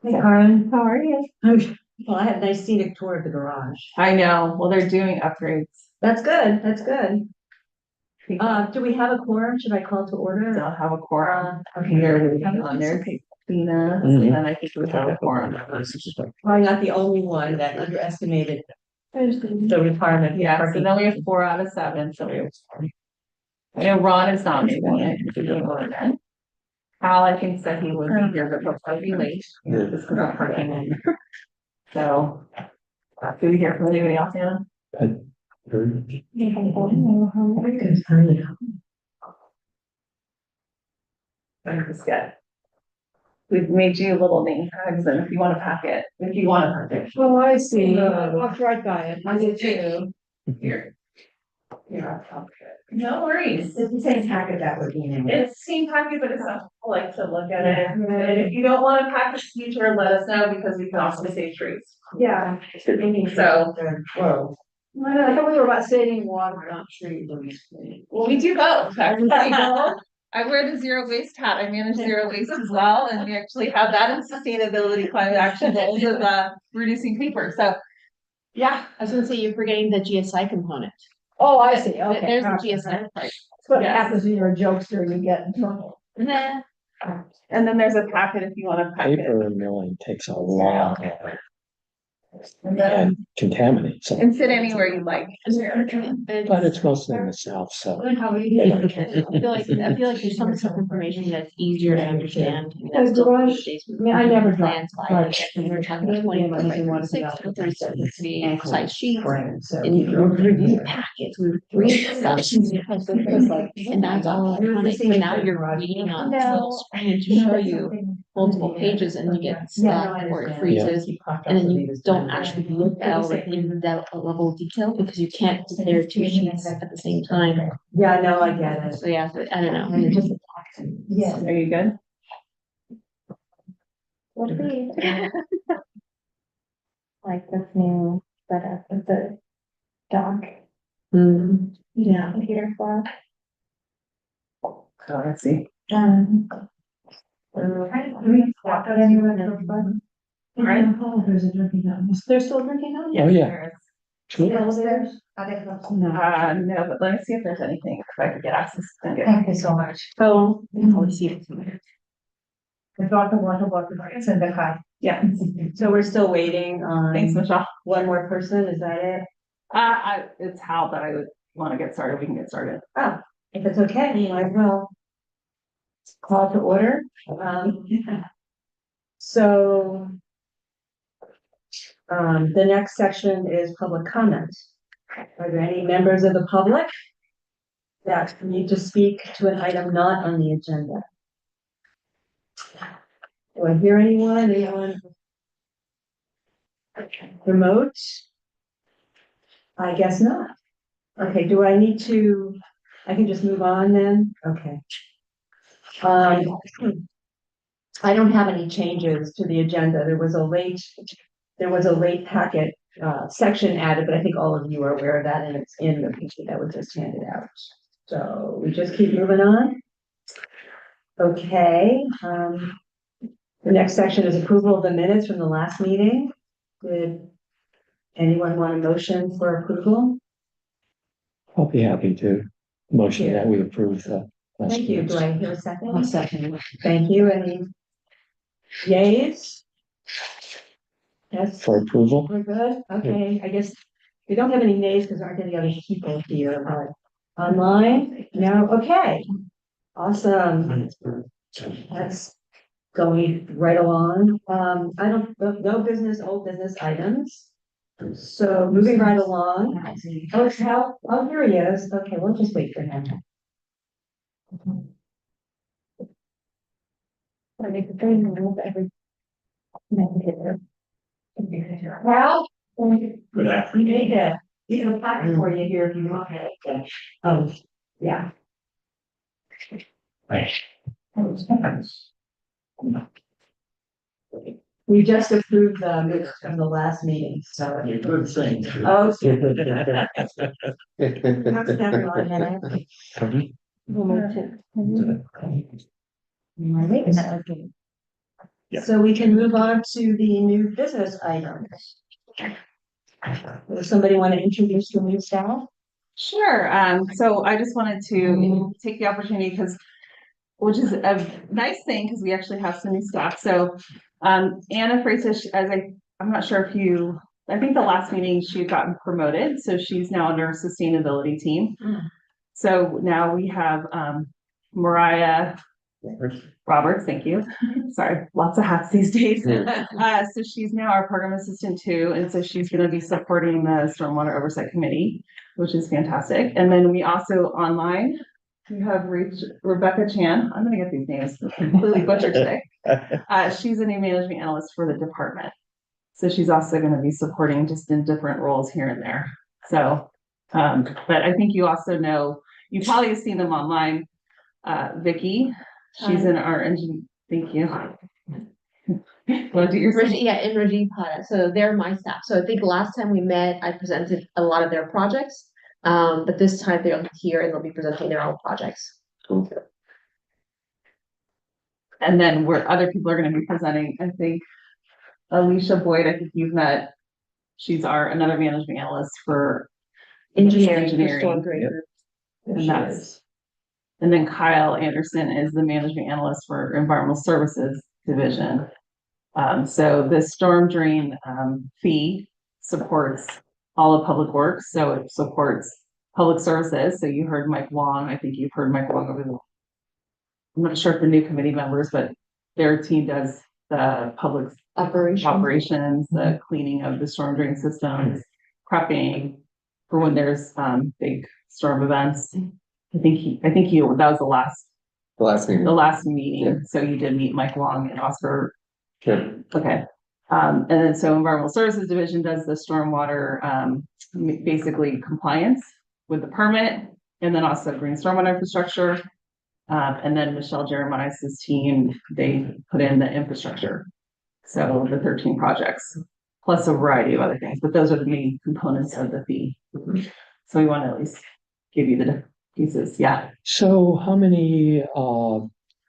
Hey, Karen. How are you? Well, I had a nice scenic tour of the garage. I know. Well, they're doing upgrades. That's good. That's good. Do we have a quorum? Should I call to order? They'll have a quorum. Okay. Here on there, Christina, and then I think we have a quorum. Probably not the only one that underestimated the requirement. Yeah, so then we have 4 out of 7, so we have. I know Ron is not maybe. Al, I think said he would be here, but he'll probably be late. Just because I'm parking. So, do we hear from anybody else now? I'm just good. We've made you little name tags, and if you want to pack it, if you want to pack it. Oh, I see. I walked right by it. I did too. Here. Yeah. No worries. It's the same packet that would be in it. It's the same packet, but it's not, I like to look at it. And if you don't want to pack the future, let us know because we can also save trees. Yeah. So. Whoa. I thought we were about saving water, not trees. Well, we do both. I wear the zero waste hat. I manage zero waste as well. And we actually have that in sustainability climate action goals of reducing paper. So yeah. I was gonna say, you're forgetting the GSI component. Oh, I see. Okay. There's the GSI part. That's what happens when you're a jokester, you get in trouble. Nah. And then there's a packet if you want to pack it. Paper milling takes a long time and contaminates it, And sit anywhere you like. but it's mostly in the south, so. I feel like there's some sort of information that's easier to understand. Because garage, I never Plans drive. like, we were talking about 24/6 size sheets. So. And you review packets, we read stuff. And that's all electronic, but now you're reading on a small screen to show you multiple pages and you get stuck or it freezes. And then you don't actually look at all the in that level of detail because you can't compare two sheets at the same time. Yeah, no, I get it. So yeah, so I don't know. It's just Yeah. Are you good? Like this new setup of the dock, yeah. computer flash. Oh, let's see. Right. There's a drinking fountain. They're still drinking fountain? Oh, yeah. there is. Sure. Elevators? No, but let me see if there's anything, if I could get access. Thank you so much. Oh, I see it. The daughter, it's in the high. Yeah, So we're still waiting on. thanks, Michelle. One more person, is that it? It's Hal that I would want to get started. We can get started. Oh, if it's okay, I will. Call to order. So. The next section is public comment. Are there any members of the public that need to speak to an item not on the agenda? Do I hear anyone? Anyone? Remote? I guess not. Okay, do I need to, I can just move on then? Okay. I don't have any changes to the agenda. There was a late packet section added, but I think all of you are aware of that and it's in the PC that was just handed out. So we just keep moving on. Okay, the next section is approval of the minutes from the last meeting. Did anyone want a motion for approval? I'll be happy to motion that we approve the. last Thank you. minutes. Do I hear a second? I'll second. Thank you. Any yays? Yes, For approval? we're good. Okay, I guess we don't have any nays because there aren't any other people here, but online? No, okay. Awesome. That's going right along. No business, old business items. So moving right along. Oh, it's Hal. Oh, here he is. Okay, we'll just wait for him. I make the same move every. Hal? Good afternoon. Yeah, you can apply for you here if you want it. Yeah. We just approved the minutes from the last meeting, so. Good thing. Oh. That's never on minute. We'll move to. Yeah. So we can move on to the new business items. Does somebody want to introduce the new staff? Sure. So I just wanted to take the opportunity which is a nice thing because we actually have some new staff. So Anna Freisish, I'm not sure if I think the last meeting she had gotten promoted, so she's now under our sustainability team. So now we have Mariah Roberts, thank you. Sorry, lots of hats these days. So she's now our program assistant too, and so she's going to be supporting the Stormwater Oversight Committee, which is fantastic. And then we also online, we have Rebecca Chan. I'm going to get these names completely butchered today. She's a new management analyst for the department. So she's also going to be supporting just in different roles here and there. So, but I think you also know, you probably have seen them online. Vicky, she's in our engine. Thank you. Want to do your And Rajiv Pada, so they're my staff. So I think last time we met, I presented a lot of their projects. But this time they're here and they'll be presenting their own projects. And then where other people are going to be presenting, I think Alicia Boyd, I think you've met. She's another management analyst for Engineering. For storm drain group. And then Kyle Anderson is the management analyst for environmental services division. So the storm drain fee supports all of public works. So it supports public services. So you heard Mike Wong. I think you've heard Mike Wong I'm not sure if the new committee members, but their team does the public operations, the cleaning of the storm drain systems, prepping for when there's big storm events. I think that was the last meeting. Yeah. So you did meet Mike Wong and Oscar. Sure. Okay. And then so environmental services division does the stormwater, basically compliance with the permit, and then also green stormwater infrastructure. And then Michelle Jeremiah's team, they put in the infrastructure. So the 13 projects, plus a variety of other things, but those are the main components of the fee. So we want to at least give you the pieces. Yeah. So how many,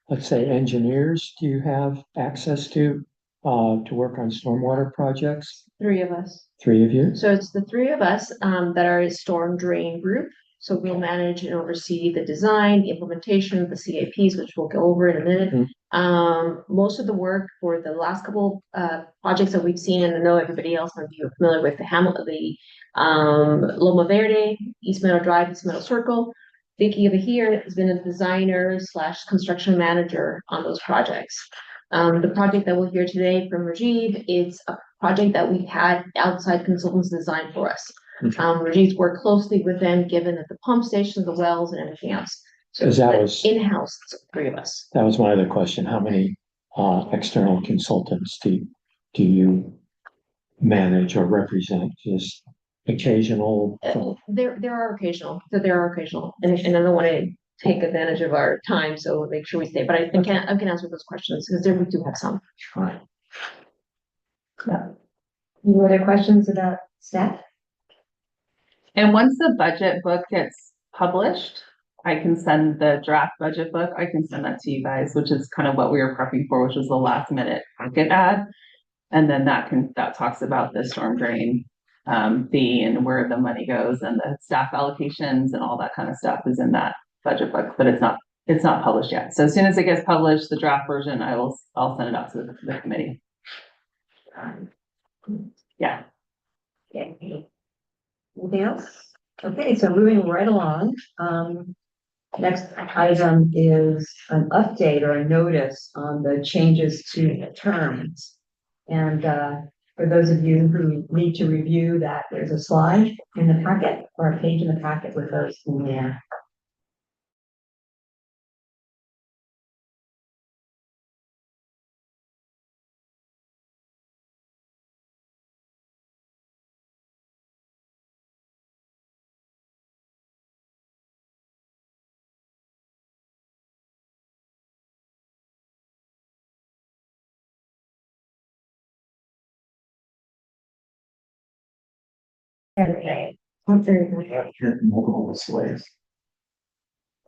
let's say engineers do you have access to work on stormwater projects? 3 of us. 3 of you? So it's the 3 of us that are a storm drain group. So we'll manage and oversee the design, the implementation of the CAPs, which we'll go over in a minute. Most of the work for the last couple projects that we've seen, and I know everybody else might be familiar with the Loma Verde, East Meadow Drive, East Meadow Circle. Vicky over here has been a designer / construction manager on those projects. The project that we'll hear today from Rajiv is a project that we had outside consultants design for us. Rajiv's worked closely with them, given that the pump station, the wells, and everything else. So That was in-house, 3 of us. That was my other question. How many external consultants do you manage or represent? Just occasional? There are occasional, and I don't want to take advantage of our time, so make sure we stay. But I can answer those questions because we do have some. Right. Any other questions about staff? And once the budget book gets published, I can send the draft budget book. I can send that to you guys, which is kind of what we were prepping for, which was the last minute packet ad. And then that talks about the storm drain fee and where the money goes and the staff allocations and all that kind of stuff is in that budget book, but it's not published yet. So as soon as it gets published, the draft version, I'll send it out to the committee. Yeah. Okay. Anything else? Okay, so moving right along. Next item is an update or a notice on the changes to the terms. And for those of you who need to review that, there's a slide in the packet or a page in the packet with those in there. Okay. Multiple displays.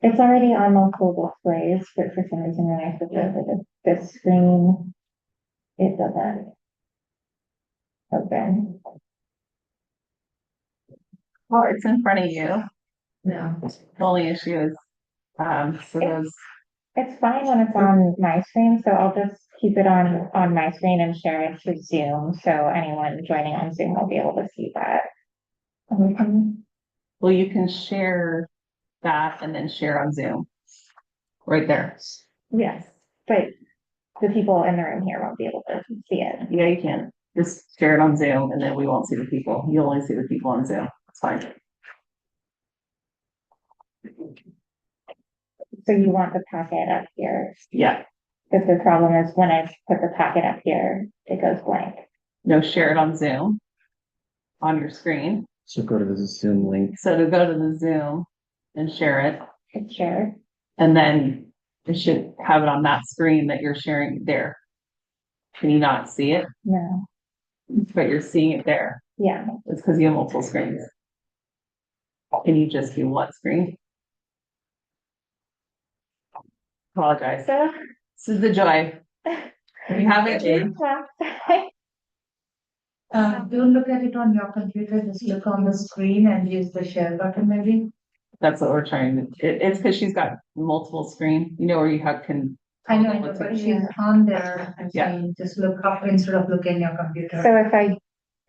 It's already on multiple displays, but for some reason when I switch over to this screen, it doesn't open. Well, it's in front of you. No. The only issue is, so those, It's fine when it's on my screen, so I'll just keep it on my screen and share it to Zoom, so anyone joining on Zoom will be able to see that. well, you can share that and then share on Zoom. Right there. Yes, but the people in the room here won't be able to see it. Yeah, you can. Just share it on Zoom and then we won't see the people. You'll only see the people on Zoom. It's fine. So you want the packet up here, Yeah. because the problem is when I put the packet up here, it goes blank. No, share it on Zoom. On your screen. So go to the Zoom link. So to go to the Zoom and share it, It's shared. and then it should have it on that screen that you're sharing there. Can you not see it? No, But you're seeing it there. yeah, It's because you have multiple screens. Can you just do one screen? Apologize. so. This is the joy. You have it, Jane. Don't look at it on your computer, just look on the screen and use the share button maybe. That's what we're trying to, it's because she's got multiple screen, you know, where you have I know, but she's on there, I'm Yeah. saying, just look up instead of looking your computer. So if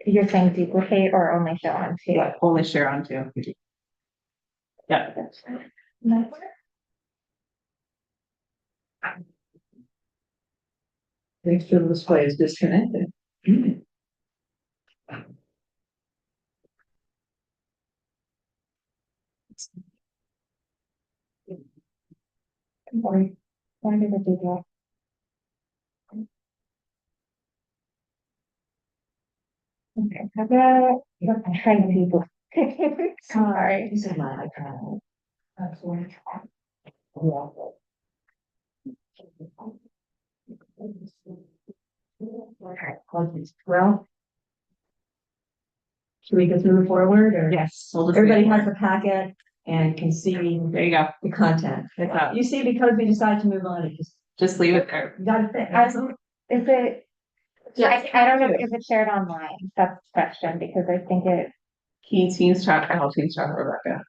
you're saying duplicate or only show on two? only share on two. Yeah, The external display is disconnected. Why did it do that? Okay, how about, let's try people. Sorry. This is my iPad. That's one. Well. Should we just move forward or? yes. We'll just Everybody wait for has it. the packet and can see There you go. the content. It's up. You see, because we decided to move on, it just, Just leave it there. you gotta think. Is it? I don't know if it's shared online, that's the question, because I think it, Teams chat, I'll teams chat Rebecca.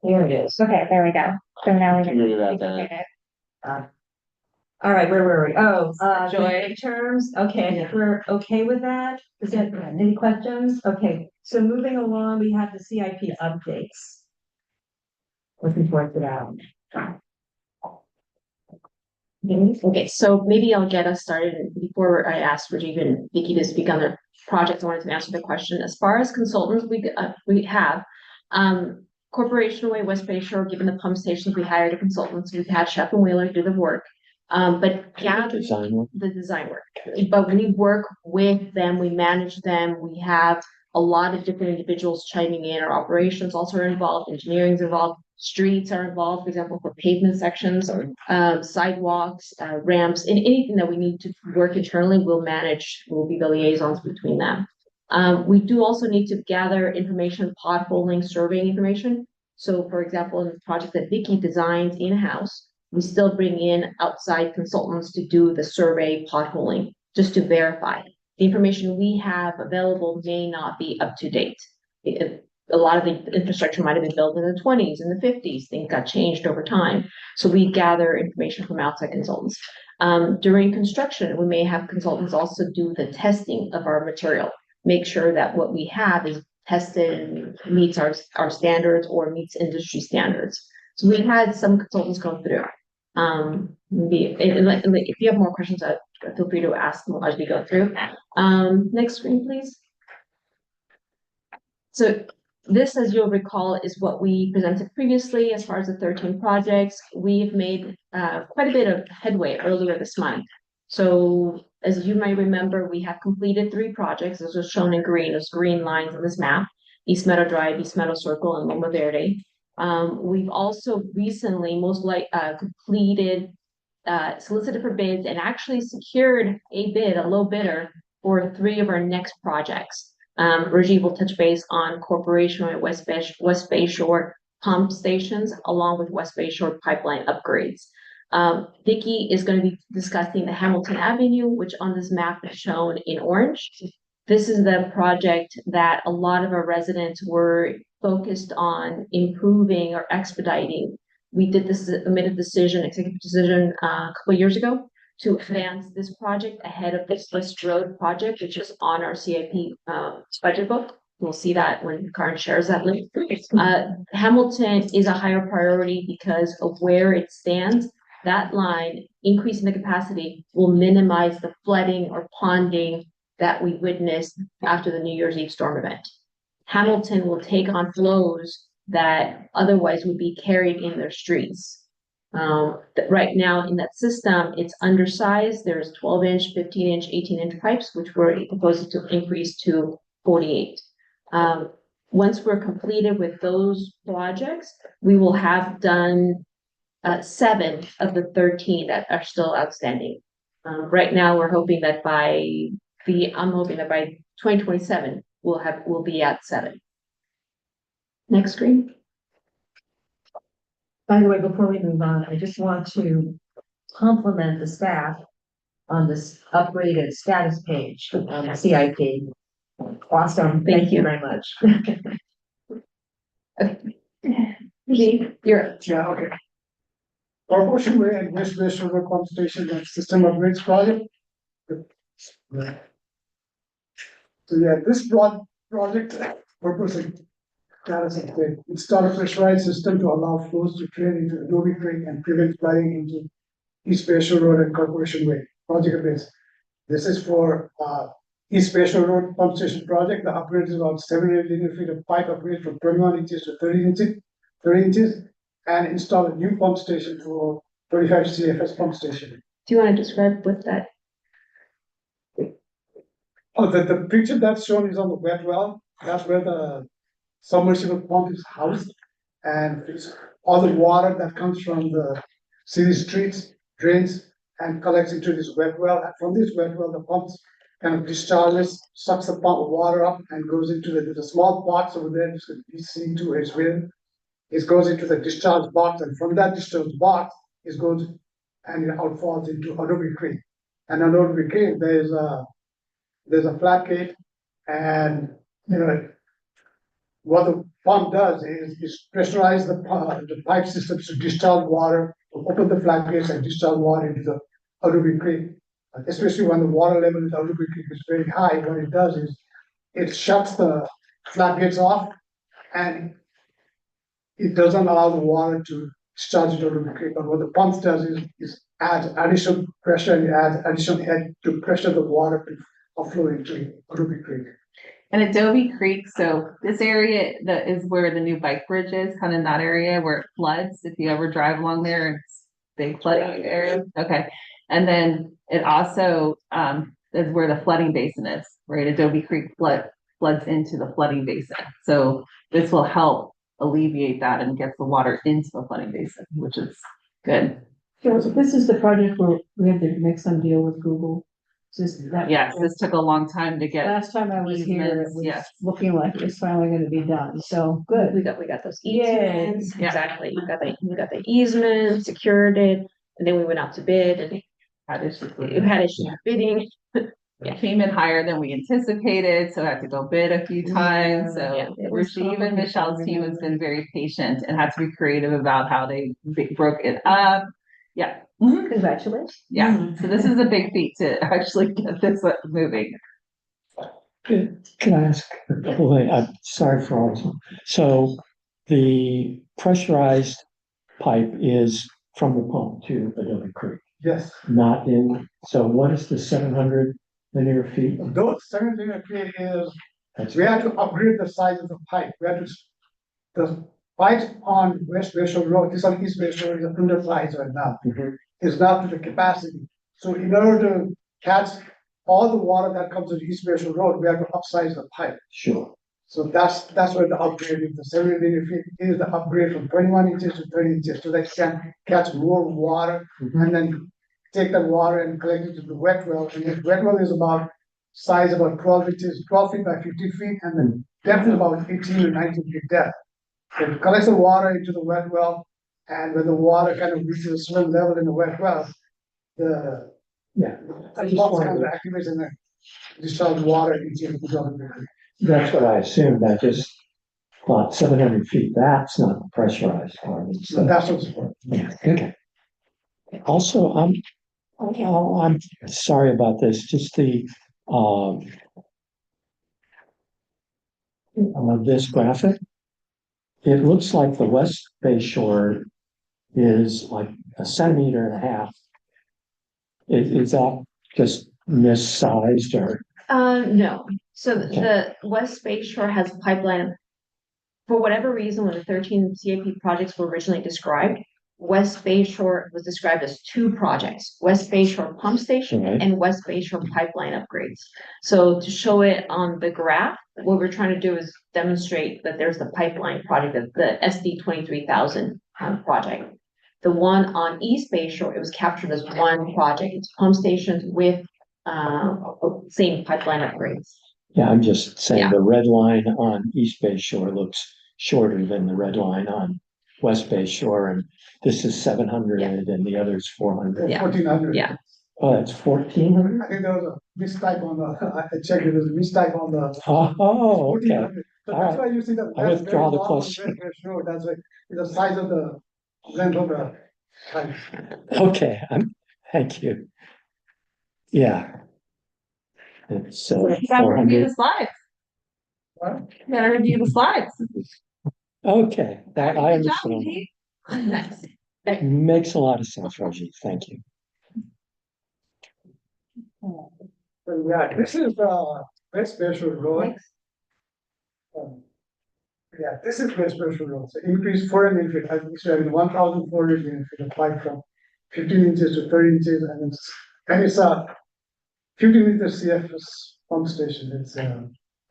There it is. okay, there we go. So now we Figured it out can then. get it. All right, where were we? Oh, Joy. the terms, okay, we're okay with that? Is that, any questions? Okay, so moving along, we have the CIP updates. Looking forward to that. Okay, so maybe I'll get us started before I ask Rajiv and Vicky to speak on their project. I wanted to answer the question. As far as consultants, we have Corporation Way, West Bay Shore, given the pump stations, we hired a consultant. So we've had Shep and Wheeler do the work. But Design work. the design work, but we work with them, we manage them, we have a lot of different individuals chiming in. Our operations also are involved, engineering's involved, streets are involved, for example, for pavement sections or sidewalks, ramps, and anything that we need to work internally, we'll manage, we'll be the liaisons between them. We do also need to gather information, potholing, surveying information. So for example, in the project that Vicky designs in-house, we still bring in outside consultants to do the survey potholing, just to verify. The information we have available may not be up to date. A lot of the infrastructure might have been built in the 20s and the 50s, things got changed over time. So we gather information from outside consultants. During construction, we may have consultants also do the testing of our material, make sure that what we have is tested and meets our standards or meets industry standards. So we've had some consultants go through. Maybe if you have more questions, feel free to ask them as we go through. Next screen, please. So this, as you'll recall, is what we presented previously as far as the 13 projects. We've made quite a bit of headway earlier this month. So as you might remember, we have completed 3 projects. This was shown in green, those green lines on this map: East Meadow Drive, East Meadow Circle, and Loma Verde. We've also recently completed, solicited for bids and actually secured a low bidder for 3 of our next projects. Rajiv will touch base on Corporation at West Bay Shore, pump stations along with West Bay Shore pipeline upgrades. Vicky is going to be discussing the Hamilton Avenue, which on this map is shown in orange. This is the project that a lot of our residents were focused on improving or expediting. We made a decision, executive decision, a couple of years ago to advance this project ahead of this List Road project, which is on our CIP budget book. We'll see that when Karen shares that link. Hamilton is a higher priority because of where it stands. That line, increasing the capacity, will minimize the flooding or ponding that we witnessed after the New Year's Eve storm event. Hamilton will take on flows that otherwise would be carried in their streets. Right now in that system, it's undersized. There's 12-inch, 15-inch, 18-inch pipes, which we're proposing to increase to 48. Once we're completed with those projects, we will have done 7 of the 13 that are still outstanding. Right now, we're hoping that I'm hoping that by 2027, we'll be at 7. Next screen. By the way, before we move on, I just want to compliment the staff on this upgraded status page on the CIP. Awesome. Thank you very much. You're Yeah, okay. Corporation Way and West Bay Shore Pump Station and System Upgrades Project. So yeah, this project proposing to install a pressurized system to allow flows to drain into Adobe Creek and prevent flooding into East Bay Shore Road and Corporation Way. Project base. This is for East Bay Shore Road Pump Station project. The upgrade is about 700 linear feet of pipe upgrade from 21 inches to 30 inches, and install a new pump station for 25 CFS pump station. Do you want to describe what that? Oh, the picture that's shown is on the wet well. That's where the submersible pump is housed, and it's all the water that comes from the city streets drains and collects into this wet well. And from this wet well, the pumps kind of discharges, sucks the pump water up, and goes into the small box over there. It's going to be seen to its will. It goes into the discharge box, and from that discharge box, it goes and it outfalls into Adobe Creek. And on Adobe Creek, there's a flat gate, and what the pump does is pressurize the pipe systems to discharge water, to open the flat gates and discharge water into the Adobe Creek. Especially when the water level in the Adobe Creek is very high, what it does is it shuts the flat gates off, and it doesn't allow the water to discharge into Adobe Creek. But what the pump does is adds additional pressure and adds additional head to pressure the water to flow into Adobe Creek. And Adobe Creek, so this area that is where the new bike bridge is, kind of in that area where it floods. If you ever drive along there, it's big flooding area. Okay. And then it also is where the flooding basin is, right? Adobe Creek floods into the flooding basin. So this will help alleviate that and get the water into the flooding basin, which is good. So this is the project where we had to make some deal with Google. Yes, this took a long time to get. Last time I was here, it was Yes. looking like it's finally gonna be done, so good. We got those Yay. easements. Yeah. Exactly. We got the easement, secured it, and then we went out to bid, and it had issues with bidding. It came in higher than we anticipated, so I had to go bid a few times, Yeah. so even Michelle's team has been very patient and had to be creative about how they broke it up. Yeah. Mhm. Congratulations. Yeah, so this is a big feat to actually get this moving. Can I ask a couple of things? I'm sorry for all this. So the pressurized pipe is from the pump to Adobe Creek, Yes. not in, so what is the 700 linear feet? Those 7 linear feet is That's we had to upgrade the size of the pipe. The pipes on West Bay Shore Road, this on East Bay Shore is undersized right now. Mhm. Is not to the capacity. So in order to catch all the water that comes to the East Bay Shore Road, we have to upsize the pipe. Sure. So that's where the upgrade is. The 7 linear feet is the upgrade from 21 inches to 30 inches, so they can catch more water and then take the water and collect it to the wet well. And the wet well is about size about 12 inches, 12 feet by 15 feet, and then depth is about 18 or 19 feet depth. It collects the water into the wet well, and when the water kind of reaches a certain level in the wet well, the Yeah. I just pump wanted kind of to- activates and then discharge water into the ground. That's what I assumed. I just thought 700 feet, that's not the pressurized part. It's So the- that's what's for. Yeah, okay. Also, I'm sorry about this, just this graphic. It looks like the west bay shore is like a centimeter and a half. Is that just missized or? No, so Okay. the West Bay Shore has a pipeline. For whatever reason, when the 13 CAP projects were originally described, West Bay Shore was described as two projects, West Bay Shore Pump Station Right. and West Bay Shore Pipeline upgrades. So to show it on the graph, what we're trying to do is demonstrate that there's the pipeline project, the SD 23,000 project. The one on East Bay Shore, it was captured as one project, it's pump stations with same pipeline upgrades. Yeah, I'm just saying Yeah. the red line on East Bay Shore looks shorter than the red line on West Bay Shore, and this is 700 and the other's 400. Yeah. 1400. Yeah. Oh, it's 1400? I think there was a mistype on the, I checked, it was a mistype on the. Oh, okay. 1400. So All that's right. why you see the. I withdraw the question. Sure, that's why, the size of the length of the pipe. Okay, thank you. Yeah. It's You gotta review 400. the slides. What? You gotta review the slides. Okay, that I Good job, understand. Pete. Nice. Makes a lot of sense, Raji. Thank you. So yeah, this is West Bayshore Road. Yeah, this is West Bayshore Road. So increase 400 feet. I think so 1,400 feet of pipe from 15 inches to 30 inches, and it's a 15 meter CFS pump station. It's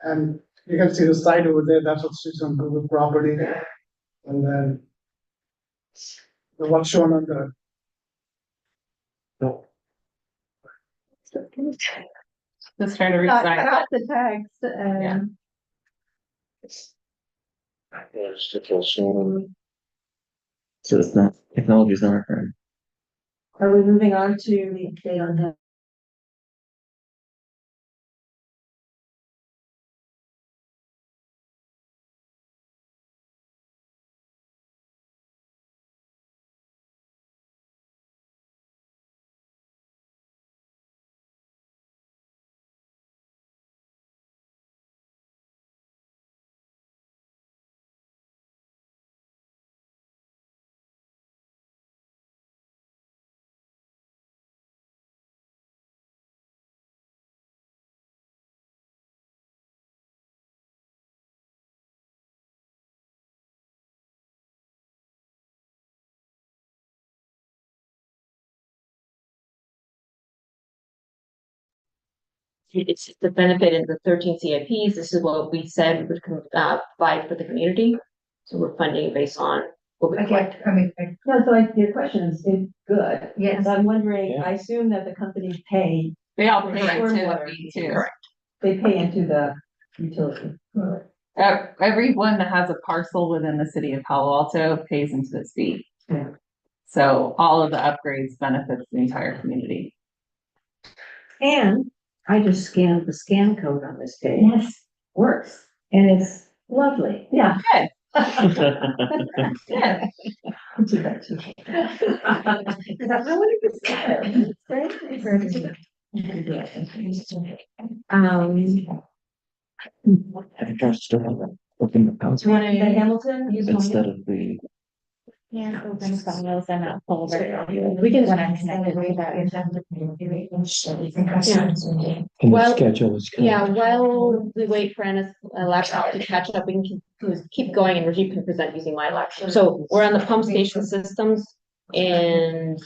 and you can see the site over there. That's what sits on Google property, and then what's shown on the. No. Just trying to reach I that. got the text Yeah. and. So it's not, technology is not our friend. Are we moving on to the update on that? It's the benefit in the 13 CIPs. This is what we said we would provide for the community. So we're funding based on what we collect. No, so your question is good. Yes. I'm wondering, Yeah. I assume that the companies pay, They all pay Stormwater. into too. Correct. they pay into the utility. Everyone that has a parcel within the city of Palo Alto pays into this fee. Yeah. So all of the upgrades benefits the entire community. And I just scanned the scan code on this page. Yes. Works, and it's lovely. Yeah. Good. Yeah. I'll do that too. Is that really good? It's great. It's very good. I trust to open the house Do you want to, the Hamilton? instead of the. Yeah, open files and a folder. We can. When I'm connected with that. And the Well, schedule is. correct. Yeah, while we wait for Anna's laptop to catch up, we can keep going and Rajiv can present using my laptop. So we're on the pump station systems and.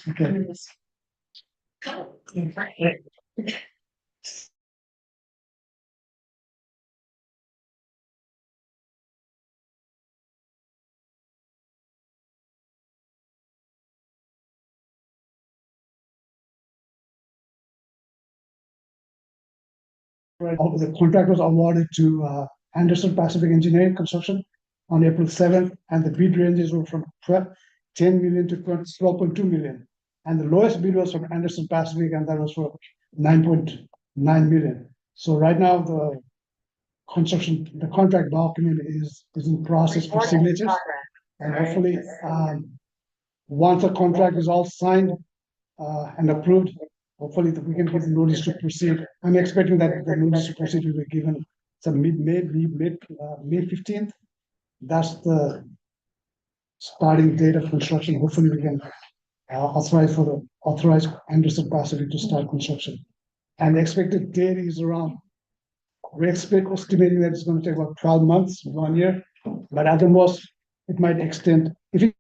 Right, the contract was awarded to Anderson Pacific Engineering Construction. on April 7th, and the bid ranges were from 10 million to 12.2 million. And the lowest bid was from Anderson Pacific, and that was for 9.9 million. So right now, the contract document is in process for signatures. And hopefully, once the contract is all signed and approved, hopefully we can give notice to proceed. I'm expecting that the notice to proceed will be given some May 15th. That's the starting date of construction. Hopefully we can authorize Anderson Pacific to start construction. And the expected date is around, we're estimating that it's going to take about 12 months, 1 year, but at the most, it might extend. If it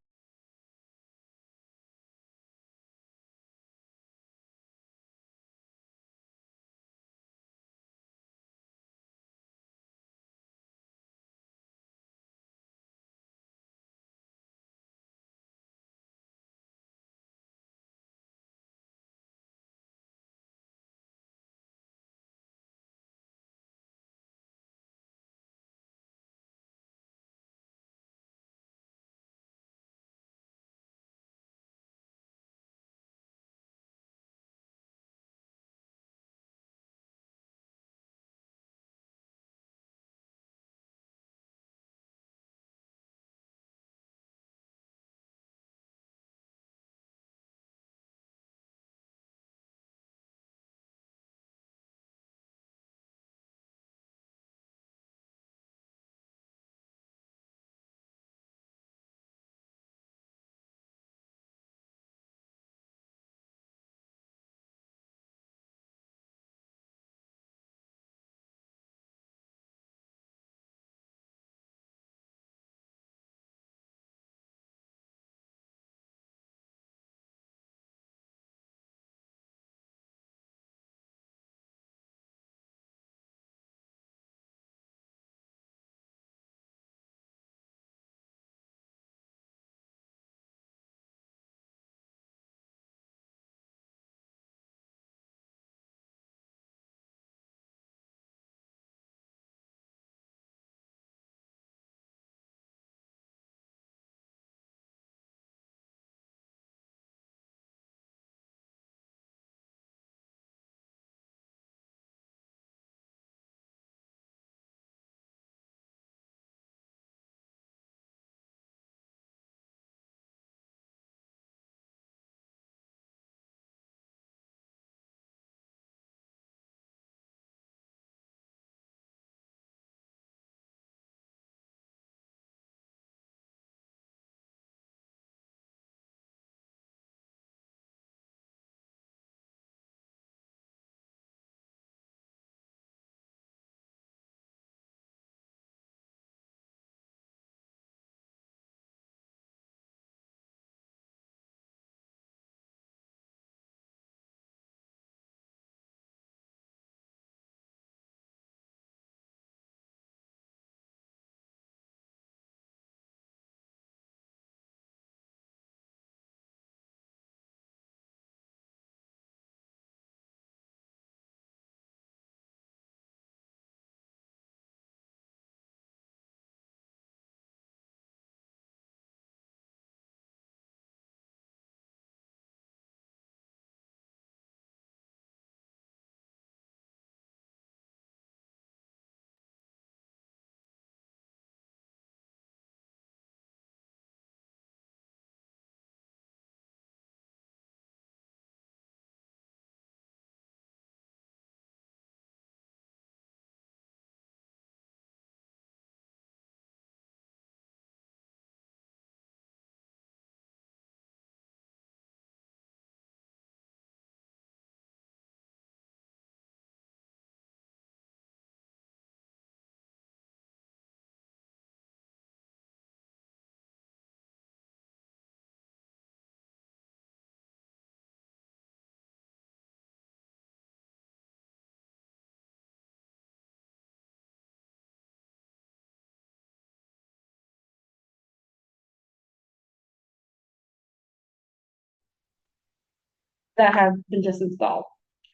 that have been just installed.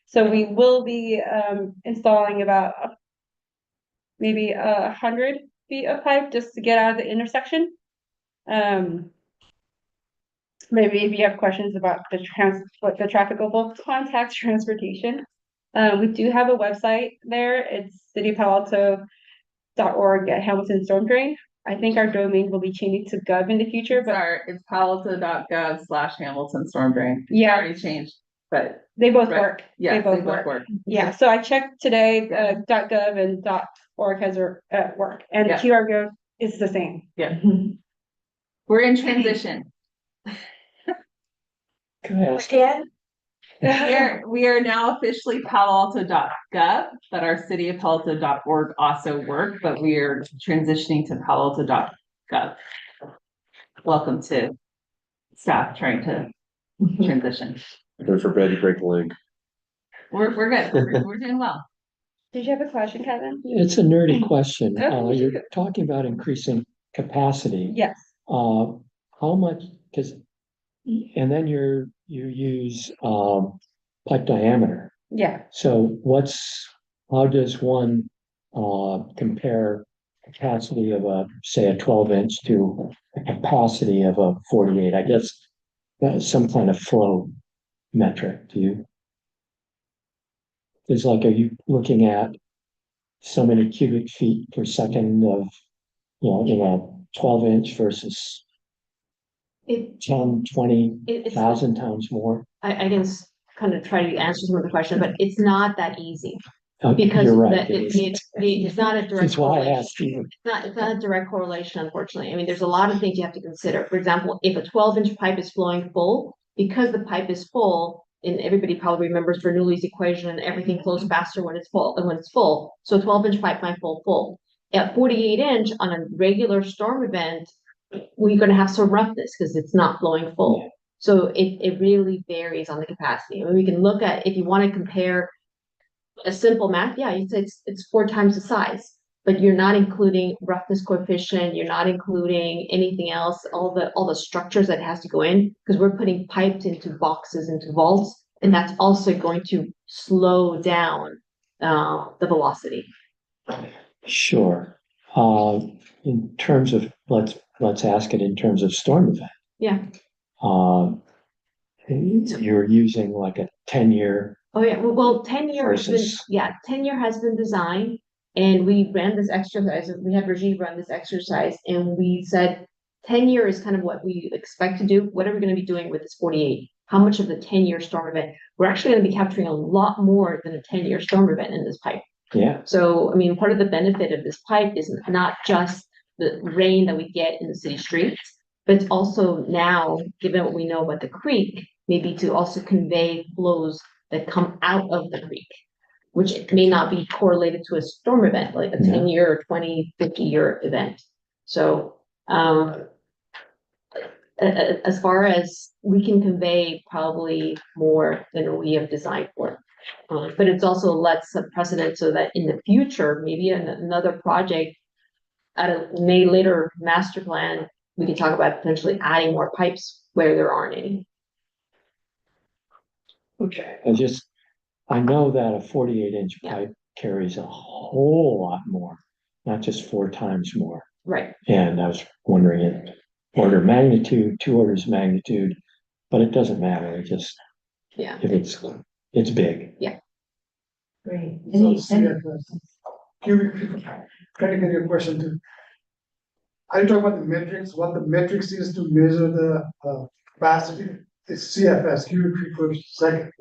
So we will be installing about maybe 100 feet of pipe just to get out of the intersection. Maybe if you have questions about what the traffic will contact transportation. We do have a website there. It's citypaloalto.org at Hamilton Storm Drain. I think our domain will be changing to gov in the future, but It's paloalto.gov/Hamilton Storm Drain. yeah, Already changed, but they both Right. work. yeah, They both work. work. Yeah, so I checked today, .gov and .org has work, and Yeah. QR code is the same. We're in transition. Can I ask, Again? We are now officially paloalto.gov, but our cityofpaloalto.org also work, but we are transitioning to paloalto.gov. Welcome to staff trying to transition. Go for bed, you break the leg. We're good. We're doing well. Did you have a question, Kevin? it's a nerdy question. Okay. You're talking about increasing capacity. Yes. How much, because, and then you use, pipe diameter. Yeah. So how does one, compare capacity of say a 12-inch to the capacity of a 48? I guess that's some kind of flow metric. It's like, are you looking at so many cubic feet per second of, in a 12-inch versus It, 10, 20 it's, thousand times more? I can kind of try to answer some of the question, but it's not that easy. You're Because right. it's not a direct That's why I correlation. asked you. It's not a direct correlation, unfortunately. I mean, there's a lot of things you have to consider. For example, if a 12-inch pipe is flowing full, because the pipe is full, and everybody probably remembers Bernoulli's equation, and everything flows faster when it's full than when it's full. So a 12-inch pipe might flow full. At 48-inch on a regular storm event, we're going to have some roughness because it's not flowing full. So it really varies on the capacity. I mean, we can look at, if you want to compare a simple math, yeah, it's 4 times the size, but you're not including roughness coefficient, you're not including anything else, all the structures that has to go in, because we're putting pipes into boxes, into vaults, and that's also going to slow down the velocity. Sure. In terms of, let's ask it in terms of storm event. Yeah. You're using like a 10-year. Oh yeah, well, 10-year has been, Versus- 10-year has been designed, and we ran this exercise, we had Rajiv run this exercise, and we said 10-year is kind of what we expect to do. What are we gonna be doing with this 48? How much of the 10-year storm event? We're actually gonna be capturing a lot more than a 10-year storm event in this pipe. Yeah, So, I mean, part of the benefit of this pipe is not just the rain that we get in the city streets, but it's also now, given what we know about the creek, maybe to also convey flows that come out of the creek, which may not be correlated to a storm event, like a 10-year or 20, 50-year event. So, as far as we can convey probably more than we have designed for. But it's also lets a precedent so that in the future, maybe in another project at a later master plan, we can talk about potentially adding more pipes where there aren't any. okay. I know that a 48-inch pipe carries a whole lot more, not just 4 times more. Right. And I was wondering if order of magnitude, 2 orders of magnitude, but it doesn't matter. It just, if it's big. Great. So, cubic feet, trying to get your question too. Are you talking about the metrics? What the metrics is to measure the capacity? It's CFS, cubic feet per second.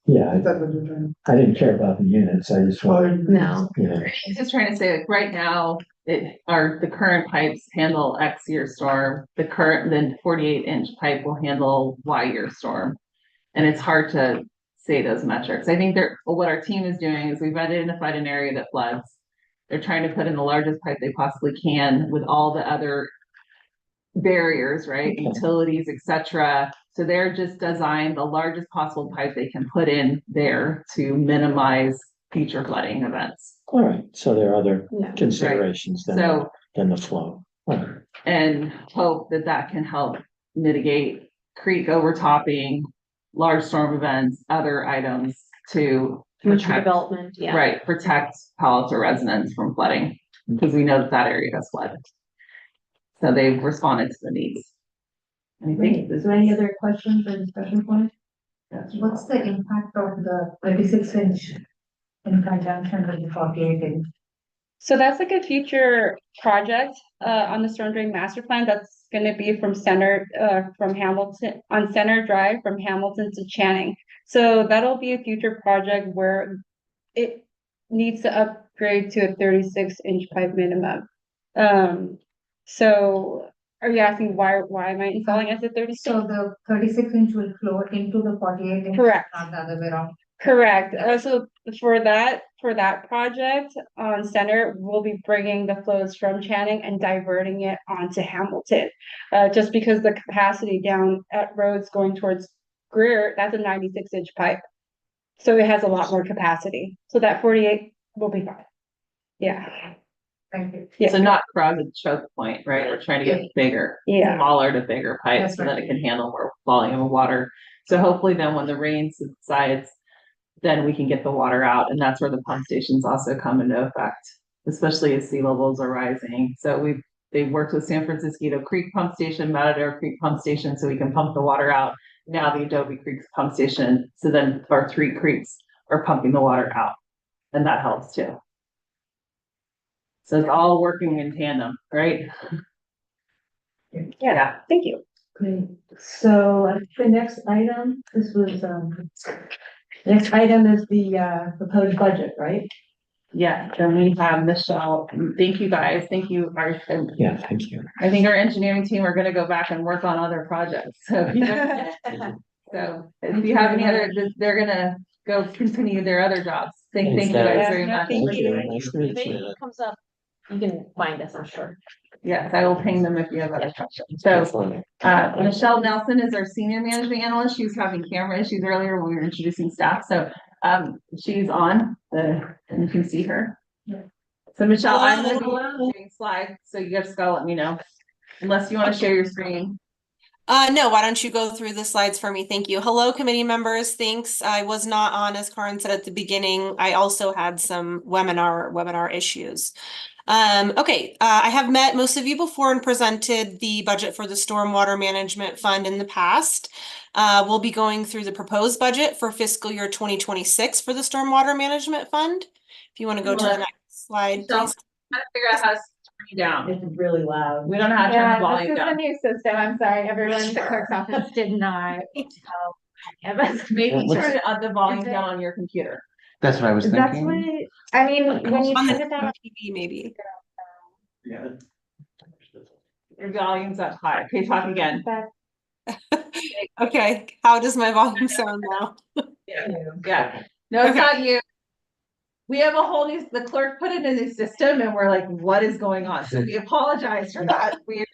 Yeah, Is that what you're trying I didn't care about the units. I just wanted, to? No. I'm just trying to say, like, right now, the current pipes handle X year storm. The 48-inch pipe will handle Y year storm. And it's hard to say those metrics. I think what our team is doing is we've identified an area that floods. They're trying to put in the largest pipe they possibly can with all the other barriers, right? Okay. Utilities, etc. So they're just designed the largest possible pipe they can put in there to minimize future flooding events. all right. So there are other Yeah. considerations So, than the flow. All right. and hope that can help mitigate creek overtopping, large storm events, other items to Future protect, development, right, protect Palo Alto residents from flooding. because we know that that area has flooded. So they've responded to the needs. Great. Is there any other questions or discussion points? What's the impact of the 36-inch in conjunction with the 48-inch? So that's like a future project on the storm drain master plan that's gonna be from from Hamilton, on Center Drive from Hamilton to Channing. So that'll be a future project where it needs to upgrade to a 36-inch pipe minimum. So are you asking why am I installing as a 36? So the 36-inch will flow into the 48-inch? Correct. Not the other way around. Correct. So for that project on Center, we'll be bringing the flows from Channing and diverting it onto Hamilton. Just because the capacity down at roads going towards Greer, that's a 96-inch pipe. So it has a lot more capacity. So that 48 will be fine. Yeah. Thank you. Yeah. So not crowd the choke point, right? We're trying to get bigger, Yeah. smaller to bigger pipes That's so that right. it can handle more volume of water. So hopefully then when the rain subsides, then we can get the water out, and that's where the pump stations also come into effect, especially as sea levels are rising. So they've worked with San Francisco Creek Pump Station, Matador Creek Pump Station, so we can pump the water out. Now the Adobe Creek Pump Station, so then our 3 creeks are pumping the water out, and that helps too. So it's all working in tandem, right? Yeah. Thank you. Great. So the next item, next item is the proposed budget, right? Yeah, then we have Michelle. Thank you guys. Thank you. Yeah, thank you. I think our engineering team are gonna go back and work on other projects. So if you have any other, they're gonna go continue their other jobs. Thank you guys very much. Thank you. Nice to meet If you. anything comes up, you can find us, I'm sure. Yes, I will ping them if you have other questions. So Michelle Nelson is our senior management analyst. She was having camera issues earlier when we were introducing staff. So she's on and you can see her. So Michelle, I'm gonna be doing slides, so you just gotta let me know. Unless you want to share your screen. No, why don't you go through the slides for me? Thank you. Hello, committee members. Thanks. I was not on, as Karin said at the beginning. I also had some webinar issues. Okay, I have met most of you before and presented the budget for the Stormwater Management Fund in the past. We'll be going through the proposed budget for fiscal year 2026 for the Stormwater Management Fund. If you want to go to the next slide, Michelle, please. I'm trying to figure out how to turn you down. It's really loud. We don't know how to turn the Yeah, volume this is a down. new system. I'm sorry, everyone in the clerk's office did not tell any of us. Maybe What's- turn the volume Is it- down on your computer. That's what I was That's thinking. what, I mean, when you On turn it down, the TV, maybe. Yeah. Your volume's up high. Okay, talk again. Okay, how does my volume sound now? Yeah. No, it's not you. We have a whole new, the clerk put it in the system and we're like, what is going on? So we apologize for that. We're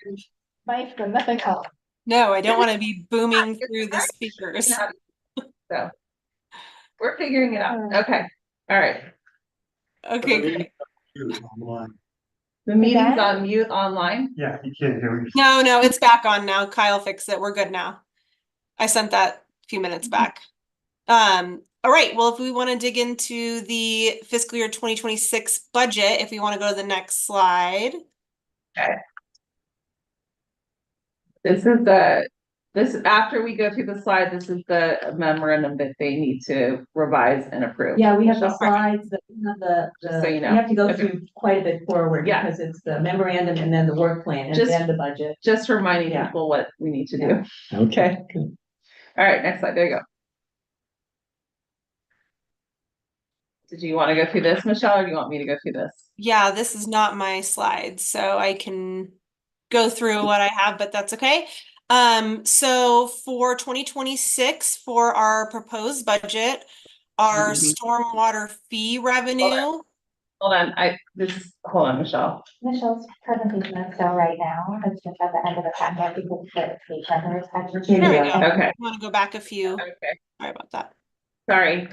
life and nothing else. No, I don't want to be booming through the speakers. So we're figuring it out. Okay. All right. Okay, great. The meeting's on mute online. Yeah, you can't hear me. No, it's back on now. Kyle fixed it. We're good now. I sent that a few minutes back. All right, well, if we want to dig into the fiscal year 2026 budget, if we want to go to the next slide. This after we go through the slide, this is the memorandum that they need to revise and approve. Yeah, we have the Michelle? slides, we have Just so you know. we have to go Okay. through quite a bit forward. Yeah. Because it's the memorandum and then the work plan and Just- then the budget. Just reminding Yeah. people what we need to do. Okay. All right, next slide. There you go. Did you want to go through this, Michelle, or do you want me to go through this? Yeah, this is not my slide, so I can go through what I have, but that's okay. So for 2026, for our proposed budget, our stormwater fee revenue. Hold on, hold on, Michelle. Michelle's presentation is still right now. It's just at the end of the packet because the page numbers actually. There we go. Okay. I want to go back a few. Okay. Sorry about that. Sorry,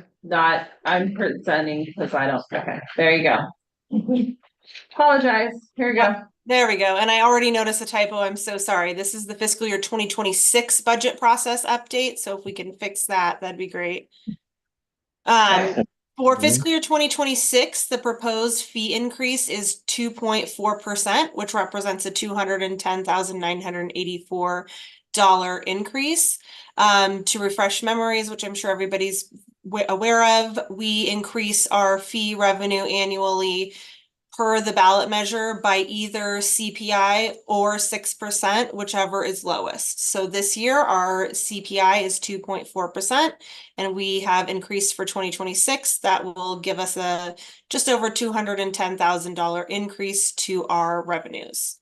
I'm presenting because I don't, okay, there you go. Apologize, here we go. There we go. And I already noticed a typo. I'm so sorry. This is the fiscal year 2026 budget process update. So if we can fix that, that'd be great. Okay. For Mhm. fiscal year 2026, the proposed fee increase is 2.4%, which represents a $210,984 increase. To refresh memories, which I'm sure everybody's aware of, we increase our fee revenue annually per the ballot measure by either CPI or 6%, whichever is lowest. So this year, our CPI is 2.4%, and we have increased for 2026. That will give us a just over $210,000 increase to our revenues.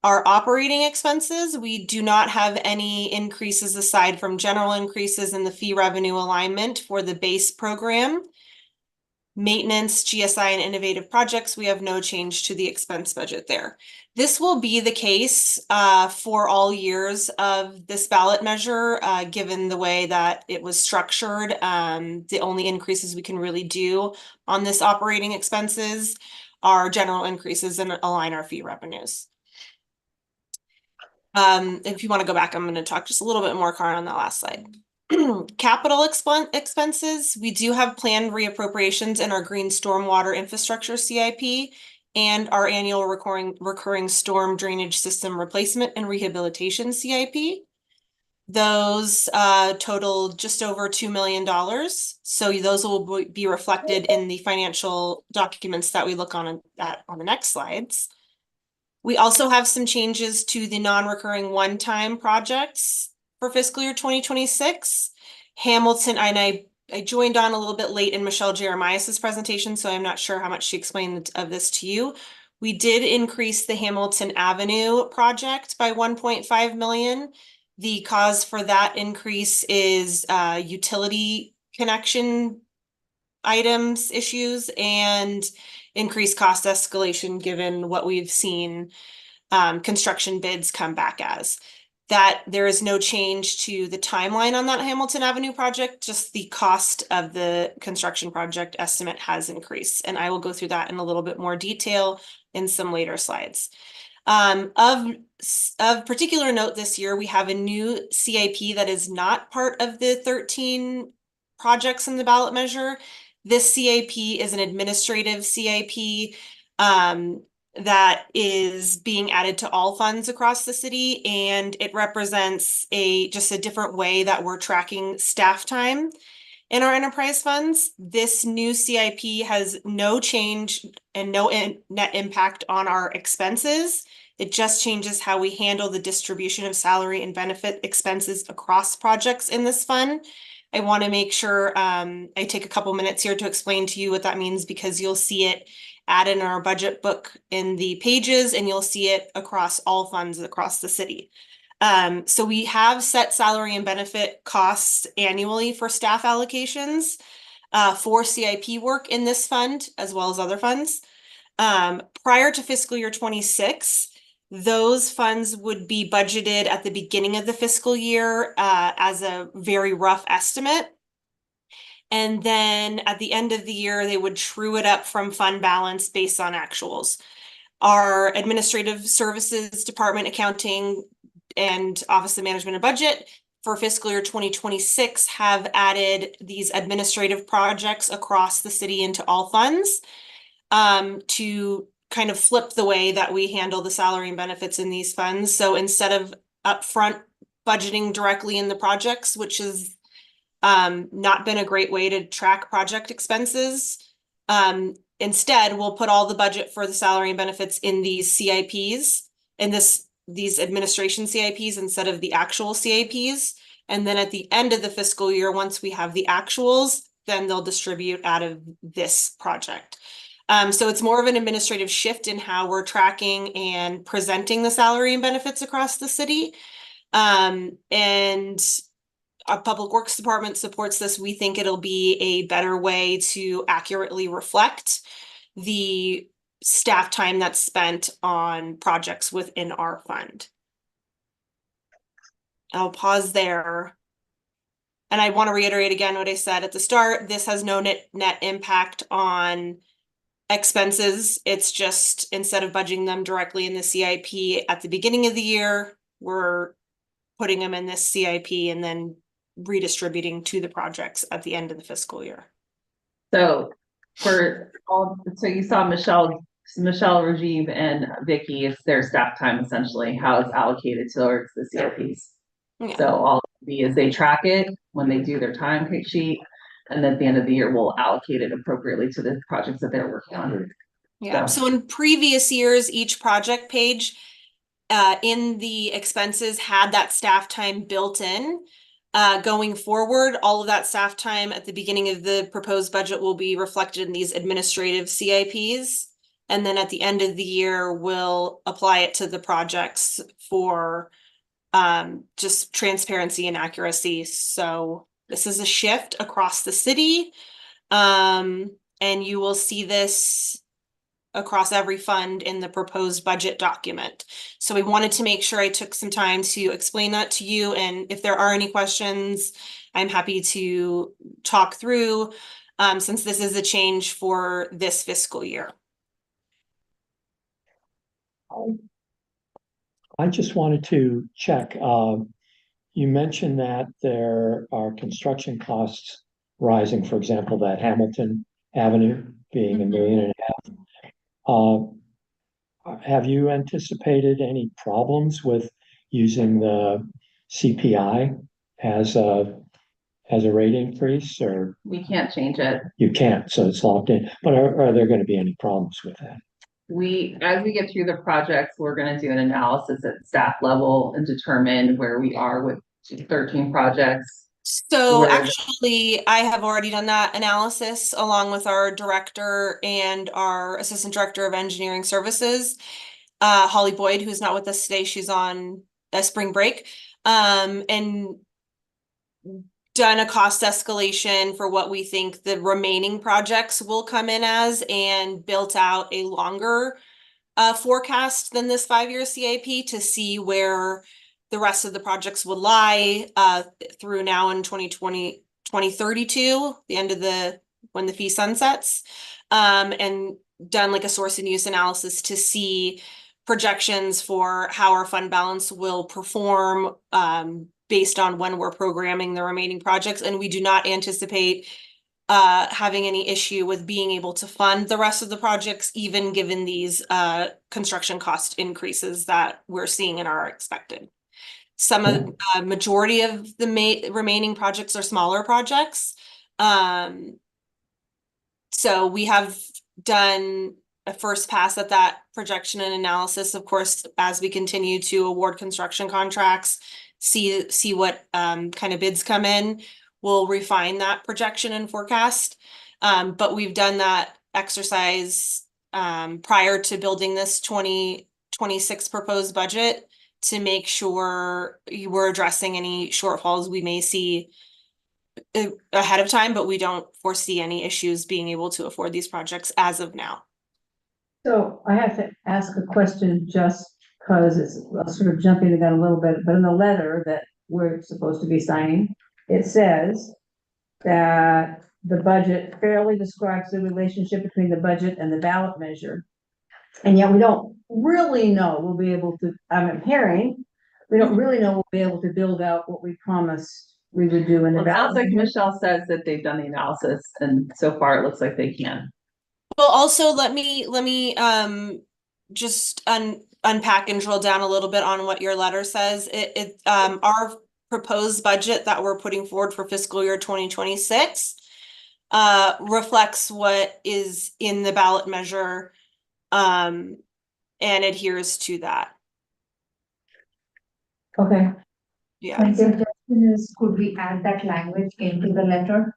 Our operating expenses, we do not have any increases aside from general increases in the fee revenue alignment for the base program. Maintenance, GSI, and innovative projects, we have no change to the expense budget there. This will be the case for all years of this ballot measure, given the way that it was structured. The only increases we can really do on this operating expenses are general increases and align our fee revenues. If you want to go back, I'm going to talk just a little bit more, Karen, on that last slide. Capital expenses, we do have planned reappropriations in our green stormwater infrastructure CIP and our annual recurring storm drainage system replacement and rehabilitation CIP. Those total just over $2 million. So those will be reflected in the financial documents that we look on the next slides. We also have some changes to the non-recurring one-time projects for fiscal year 2026. Hamilton, and I joined on a little bit late in Michelle Jeremiah's presentation, so I'm not sure how much she explained of this to you. We did increase the Hamilton Avenue project by 1.5 million. The cause for that increase is utility connection items issues and increased cost escalation given what we've seen construction bids come back as. That there is no change to the timeline on that Hamilton Avenue project, just the cost of the construction project estimate has increased. And I will go through that in a little bit more detail in some later slides. Of particular note this year, we have a new CIP that is not part of the 13 projects in the ballot measure. This CIP is an administrative CIP that is being added to all funds across the city, and it represents just a different way that we're tracking staff time in our enterprise funds. This new CIP has no change and no net impact on our expenses. It just changes how we handle the distribution of salary and benefit expenses across projects in this fund. I want to make sure I take a couple minutes here to explain to you what that means, because you'll see it added in our budget book in the pages, and you'll see it across all funds across the city. So we have set salary and benefit costs annually for staff allocations for CIP work in this fund, as well as other funds. Prior to fiscal year 26, those funds would be budgeted at the beginning of the fiscal year as a very rough estimate. And then at the end of the year, they would true it up from fund balance based on actuals. Our administrative services department, accounting, and Office of Management and Budget for fiscal year 2026 have added these administrative projects across the city into all funds to kind of flip the way that we handle the salary and benefits in these funds. So instead of upfront budgeting directly in the projects, which has not been a great way to track project expenses, instead we'll put all the budget for the salary and benefits in these CIPs, in these administration CIPs instead of the actual CIPs. And then at the end of the fiscal year, once we have the actuals, then they'll distribute out of this project. So it's more of an administrative shift in how we're tracking and presenting the salary and benefits across the city. And our Public Works Department supports this. We think it'll be a better way to accurately reflect the staff time that's spent on projects within our fund. I'll pause there. And I want to reiterate again what I said at the start. This has no net impact on expenses. It's just instead of budgeting them directly in the CIP at the beginning of the year, we're putting them in this CIP and then redistributing to the projects at the end of the fiscal year. So so you saw Michelle Rajiv and Vicky, it's their staff time essentially, how it's allocated towards the CRPs. Yeah. So all it be is they track it when they do their time sheet, and at the end of the year, we'll allocate it appropriately to the projects that they're working on. Yeah, So- so in previous years, each project page in the expenses had that staff time built in. Going forward, all of that staff time at the beginning of the proposed budget will be reflected in these administrative CIPs. And then at the end of the year, we'll apply it to the projects for just transparency and accuracy. So this is a shift across the city. And you will see this across every fund in the proposed budget document. So we wanted to make sure I took some time to explain that to you. And if there are any questions, I'm happy to talk through, since this is a change for this fiscal year. I just wanted to check, you mentioned that there are construction costs rising, for example, that Hamilton Avenue being $1.5 million. Have you anticipated any problems with using the CPI as a rate increase, or We can't change it. you can't, so it's locked in? But are there going to be any problems with that? As we get through the projects, we're gonna do an analysis at staff level and determine where we are with 13 projects. So Where- actually, I have already done that analysis along with our director and our assistant director of engineering services, Holly Boyd, who's not with us today. She's on a spring break, and done a cost escalation for what we think the remaining projects will come in as, and built out a longer forecast than this 5-year CIP to see where the rest of the projects would lie through now in 2032, the end of when the fee sunsets, and done like a source and use analysis to see projections for how our fund balance will perform based on when we're programming the remaining projects. And we do not anticipate having any issue with being able to fund the rest of the projects, even given these construction cost increases that we're seeing and are expected. Some of majority of the remaining projects are smaller projects. So we have done a first pass at that projection and analysis. Of course, as we continue to award construction contracts, see what kind of bids come in, we'll refine that projection and forecast. But we've done that exercise prior to building this 2026 proposed budget to make sure we're addressing any shortfalls we may see ahead of time, but we don't foresee any issues being able to afford these projects as of now. So I have to ask a question just because it's sort of jumping the gun a little bit, but in the letter that we're supposed to be signing, it says that the budget fairly describes the relationship between the budget and the ballot measure. And yet we don't really know we'll be able to, I'm hearing, we don't really know we'll be able to build out what we promised we would do in the Well, it sounds ballot. like Michelle says that they've done the analysis, and so far it looks like they can. Well, also let me just unpack and drill down a little bit on what your letter says. Our proposed budget that we're putting forward for fiscal year 2026 reflects what is in the ballot measure and adheres to that. Okay. Yeah. My suggestion is, could we add that language into the letter?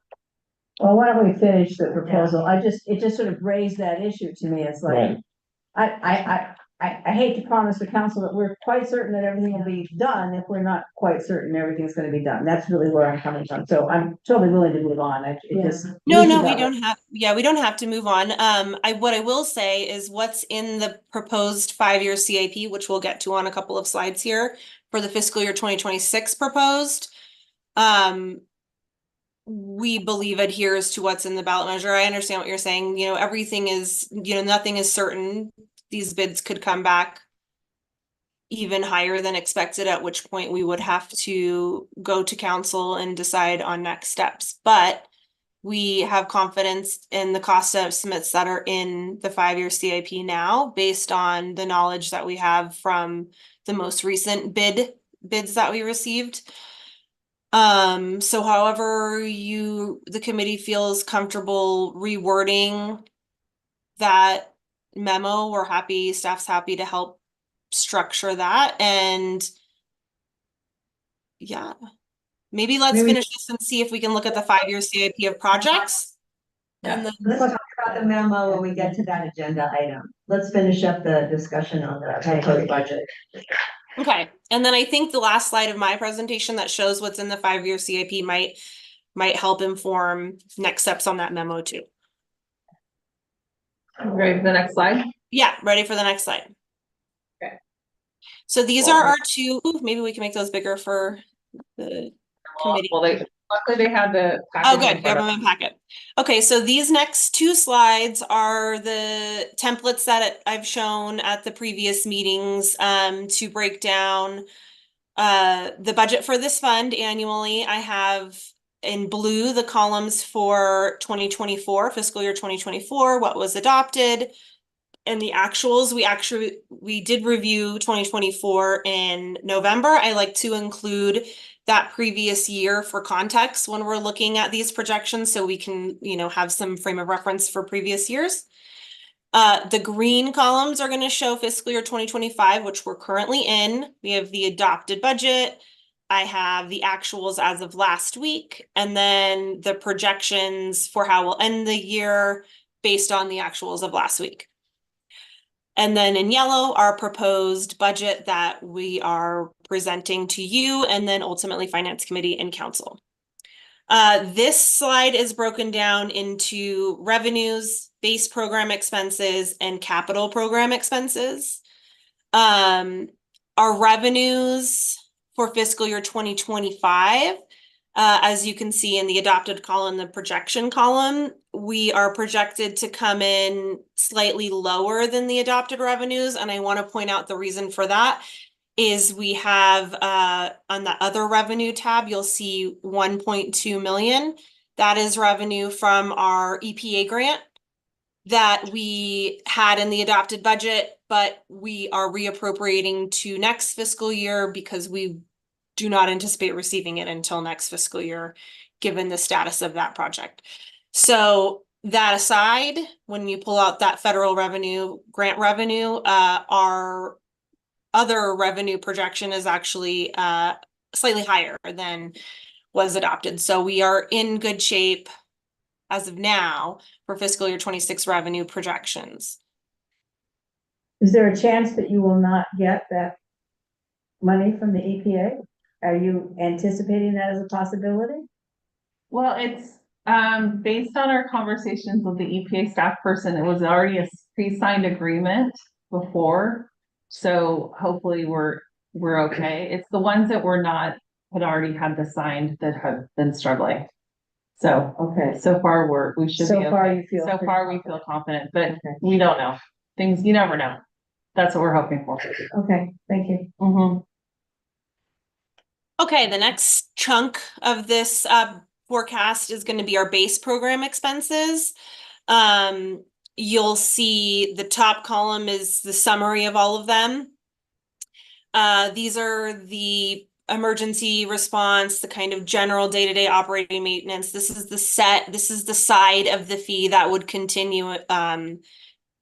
Well, why don't we finish the proposal? It just sort of raised that issue to me. It's like, Right. I hate to promise the council that we're quite certain that everything will be done if we're not quite certain everything's gonna be done. That's really where I'm coming from. So I'm totally willing to move on. No, we don't have, we don't have to move on. What I will say is what's in the proposed 5-year CIP, which we'll get to on a couple of slides here for the fiscal year 2026 proposed. We believe adheres to what's in the ballot measure. I understand what you're saying. Everything is, nothing is certain. These bids could come back even higher than expected, at which point we would have to go to council and decide on next steps. But we have confidence in the cost estimates that are in the 5-year CIP now, based on the knowledge that we have from the most recent bids that we received. So however the committee feels comfortable rewording that memo, staff's happy to help structure that, and yeah. Maybe let's finish this and see if we can look at the 5-year CIP of projects. And then, Let's talk about the memo when we get to that agenda item. Let's finish up the discussion on the budget. okay, and then I think the last slide of my presentation that shows what's in the 5-year CIP might help inform next steps on that memo too. Ready for the next slide? Yeah, ready for the next slide. Okay. So these are our two, maybe we can make those bigger for the committee. Well, luckily they had the. Oh, good, government packet. Okay, so these next two slides are the templates that I've shown at the previous meetings to break down the budget for this fund annually. I have in blue the columns for 2024, fiscal year 2024, what was adopted, and the actuals. We did review 2024 in November. I like to include that previous year for context when we're looking at these projections, so we can, have some frame of reference for previous years. The green columns are going to show fiscal year 2025, which we're currently in. We have the adopted budget. I have the actuals as of last week, and then the projections for how we'll end the year based on the actuals of last week. And then in yellow, our proposed budget that we are presenting to you, and then ultimately Finance Committee and Council. This slide is broken down into revenues, base program expenses, and capital program expenses. Our revenues for fiscal year 2025, as you can see in the adopted column, the projection column, we are projected to come in slightly lower than the adopted revenues. And I want to point out the reason for that is we have on the other revenue tab, you'll see 1.2 million. That is revenue from our EPA grant that we had in the adopted budget, but we are reappropriating to next fiscal year because we do not anticipate receiving it until next fiscal year, given the status of that project. So that aside, when you pull out that federal revenue, grant revenue, our other revenue projection is actually slightly higher than was adopted. So we are in good shape as of now for fiscal year 26 revenue projections. Is there a chance that you will not get that money from the EPA? Are you anticipating that as a possibility? Well, it's based on our conversations with the EPA staff person, it was already a pre-signed agreement before. So hopefully we're okay. It's the ones that had already had this signed that have been struggling. So okay, so far we should be okay. So far we feel confident, but we don't know. You never know. That's what we're hoping for. Okay, thank you. Mm-hmm. Okay, the next chunk of this forecast is going to be our base program expenses. You'll see the top column is the summary of all of them. These are the emergency response, the kind of general day-to-day operating maintenance. This is the side of the fee that would continue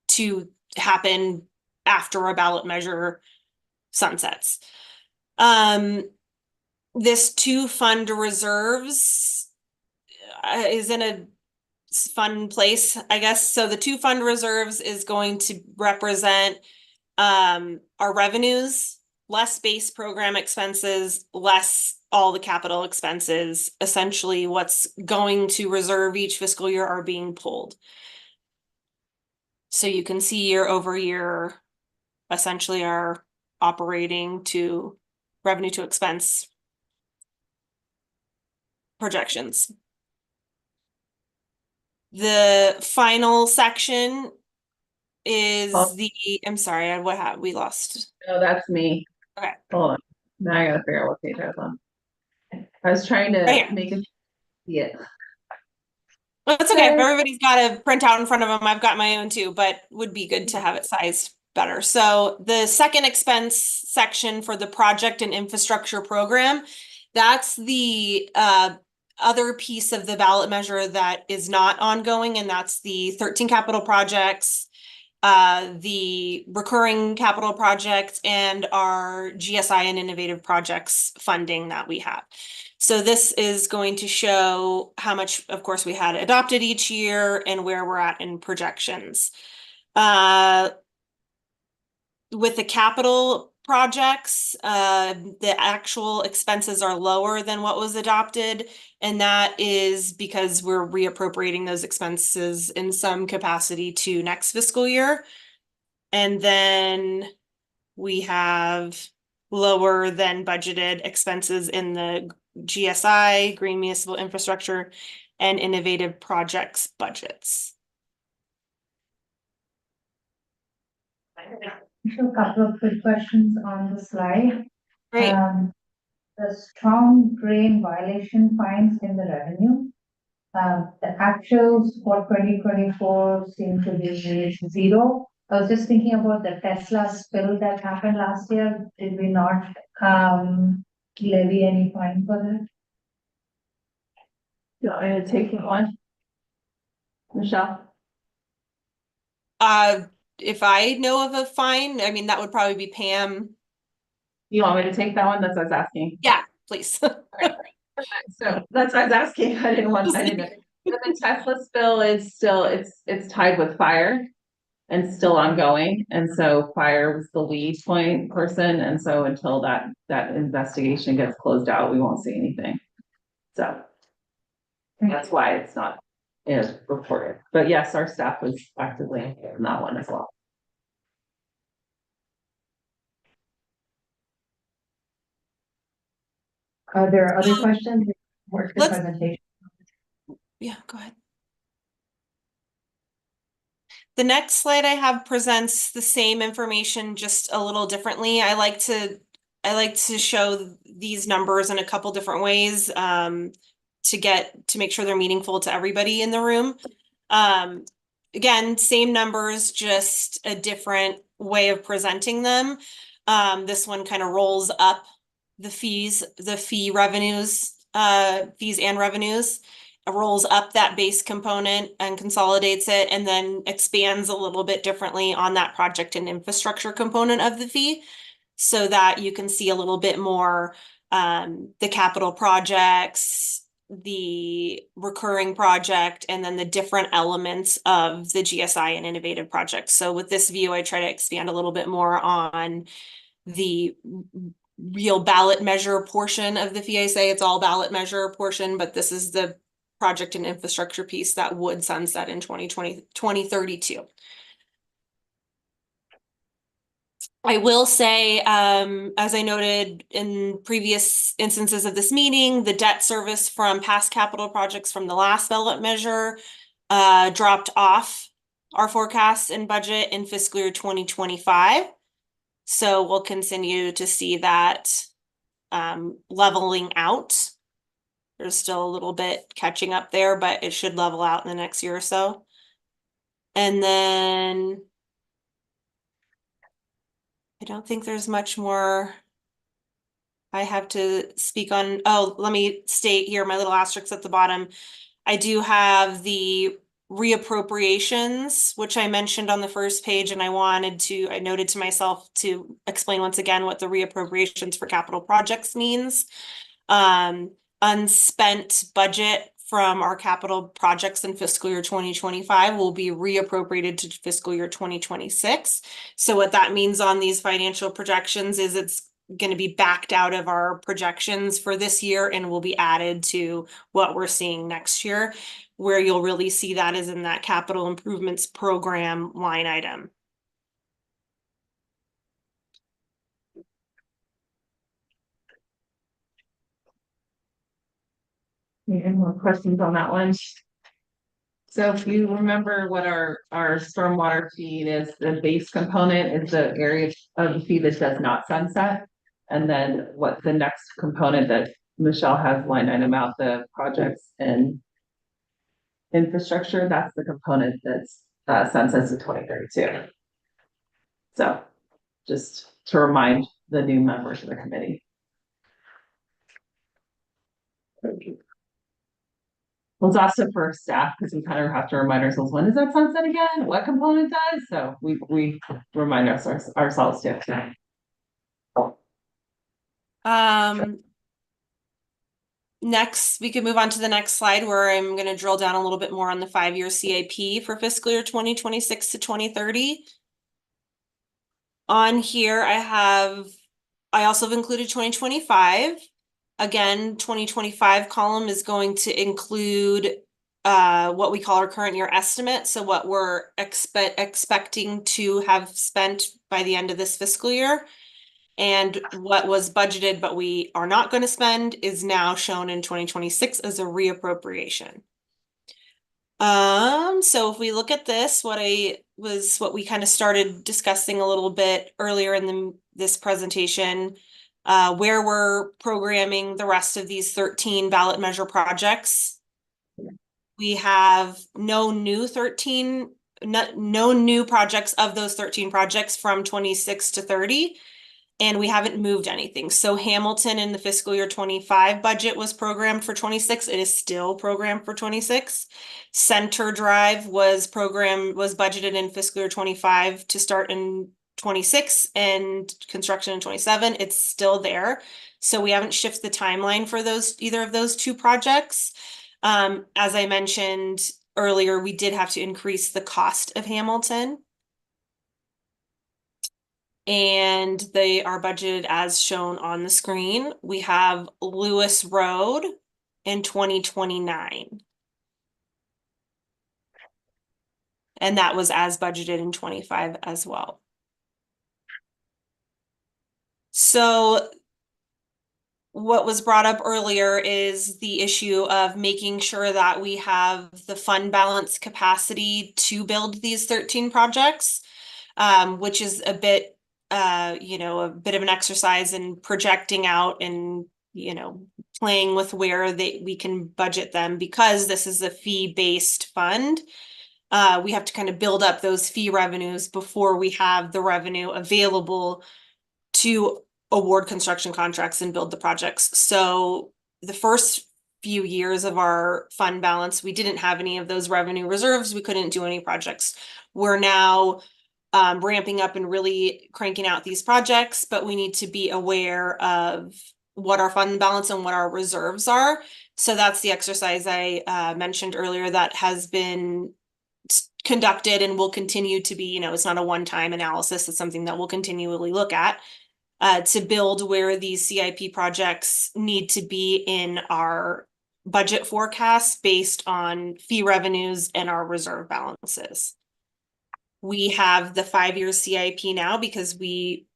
to happen after a ballot measure sunsets. This two fund reserves is in a fun place, I guess. So the two fund reserves is going to represent our revenues, less base program expenses, less all the capital expenses. Essentially, what's going to reserve each fiscal year are being pulled. So you can see year over year, essentially our operating to revenue to expense projections. The final section is I'm sorry, we lost. Oh, that's me. Okay. Hold on. Now I gotta figure out what page I was on. I was trying to make it see it. That's okay. If everybody's got a printout in front of them, I've got my own too, but would be good to have it sized better. So the second expense section for the project and infrastructure program, that's the other piece of the ballot measure that is not ongoing, and that's the 13 capital projects, the recurring capital projects, and our GSI and innovative projects funding that we have. So this is going to show how much, of course, we had adopted each year and where we're at in projections. With the capital projects, the actual expenses are lower than what was adopted. And that is because we're reappropriating those expenses in some capacity to next fiscal year. And then we have lower than budgeted expenses in the GSI, Green Municipal Infrastructure, and Innovative Projects budgets. A couple of quick questions on the slide. Great. The storm drain violation fines in the revenue. The actuals for 2024 seem to be zero. I was just thinking about the Tesla spill that happened last year. Did we not levy any fine for that? Yeah, I'm gonna take one. Michelle? If I know of a fine, I mean, that would probably be Pam. You want me to take that one? That's what I was asking. Yeah, please. So that's what I was asking. I didn't know. The Tesla spill is still, it's tied with fire and still ongoing. And so fire was the lead point person. And so until that investigation gets closed out, we won't see anything. So that's why it's not reported. But yes, our staff was actively engaged in that one as well. Are there other questions? Work the Let's- presentation. Yeah, go ahead. The next slide I have presents the same information just a little differently. I like to show these numbers in a couple different ways to make sure they're meaningful to everybody in the room. Again, same numbers, just a different way of presenting them. This one kind of rolls up the fee revenues, fees and revenues. It rolls up that base component and consolidates it, and then expands a little bit differently on that project and infrastructure component of the fee, so that you can see a little bit more the capital projects, the recurring project, and then the different elements of the GSI and innovative projects. So with this view, I try to expand a little bit more on the real ballot measure portion of the fee. I say it's all ballot measure portion, but this is the project and infrastructure piece that would sunset in 2032. I will say, as I noted in previous instances of this meeting, the debt service from past capital projects from the last ballot measure dropped off our forecasts and budget in fiscal year 2025. So we'll continue to see that leveling out. There's still a little bit catching up there, but it should level out in the next year or so. And then I don't think there's much more I have to speak on. Oh, let me state here my little asterisks at the bottom. I do have the reappropriations, which I mentioned on the first page, and I noted to myself to explain once again what the reappropriations for capital projects means. Unspent budget from our capital projects in fiscal year 2025 will be reappropriated to fiscal year 2026. So what that means on these financial projections is it's going to be backed out of our projections for this year and will be added to what we're seeing next year. Where you'll really see that is in that capital improvements program line item. Any more questions on that one? So if you remember what our stormwater fee is, the base component is the area of the fee that does not sunset. And then what the next component that Michelle has line item out, the projects and infrastructure, that's the component that's sunsets in 2032. So just to remind the new members of the committee. Well, it's also for staff because we kind of have to remind ourselves, when does that sunset again? What component does? So we remind ourselves too. Next, we could move on to the next slide where I'm going to drill down a little bit more on the 5-year CIP for fiscal year 2026 to 2030. On here, I also have included 2025. Again, 2025 column is going to include what we call our current year estimate. So what we're expecting to have spent by the end of this fiscal year. And what was budgeted, but we are not going to spend, is now shown in 2026 as a reappropriation. So if we look at this, what we kind of started discussing a little bit earlier in this presentation, where we're programming the rest of these 13 ballot measure projects. We have no new projects of those 13 projects from 26 to 30. And we haven't moved anything. So Hamilton in the fiscal year 25 budget was programmed for 26. It is still programmed for 26. Center Drive was budgeted in fiscal year 25 to start in 26 and construction in 27. It's still there. So we haven't shifted the timeline for either of those two projects. As I mentioned earlier, we did have to increase the cost of Hamilton. And they are budgeted as shown on the screen. We have Lewis Road in 2029. And that was as budgeted in 25 as well. So what was brought up earlier is the issue of making sure that we have the fund balance capacity to build these 13 projects, which is a bit a bit of an exercise in projecting out and, playing with where we can budget them, because this is a fee-based fund. We have to kind of build up those fee revenues before we have the revenue available to award construction contracts and build the projects. So the first few years of our fund balance, we didn't have any of those revenue reserves. We couldn't do any projects. We're now ramping up and really cranking out these projects, but we need to be aware of what our fund balance and what our reserves are. So that's the exercise I mentioned earlier that has been conducted and will continue to be, it's not a one-time analysis. It's something that we'll continually look at to build where these CIP projects need to be in our budget forecast based on fee revenues and our reserve balances. We have the 5-year CIP now because we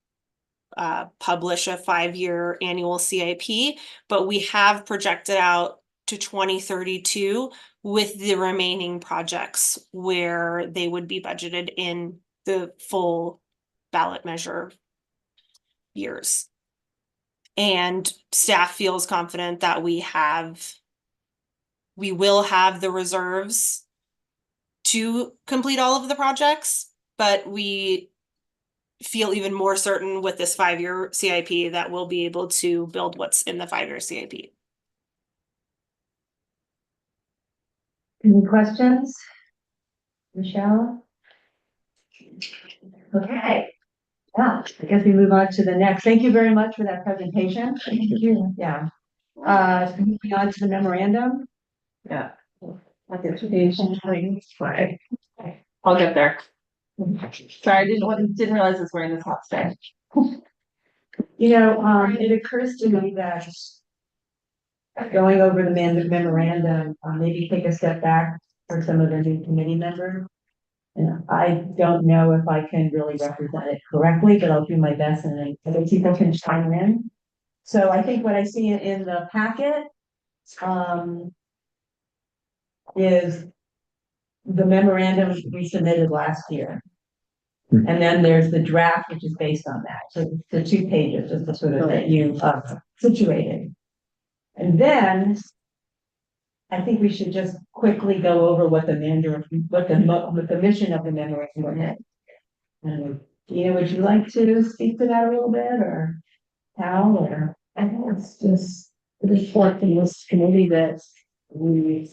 publish a 5-year annual CIP, but we have projected out to 2032 with the remaining projects where they would be budgeted in the full ballot measure years. And staff feels confident that we will have the reserves to complete all of the projects, but we feel even more certain with this 5-year CIP that we'll be able to build what's in the 5-year CIP. Any questions? Michelle? Okay. Yeah, I guess we move on to the next. Thank you very much for that presentation. Thank you. Yeah. Moving on to the memorandum. Yeah. I'll get there. Sorry, I didn't realize I was wearing this hat today. It occurs to me that going over the memorandum, maybe take a step back for some of the new committee members. And I don't know if I can really represent it correctly, but I'll do my best and then other people can chime in. So I think what I see in the packet is the memorandum we submitted last year. And then there's the draft, which is based on that. So the 2 pages is the sort of that you situated. And then I think we should just quickly go over what the what the mission of the memorandum is. And Gina, would you like to speak to that a little bit, or Hal, or? I think it's just the report from this committee that we've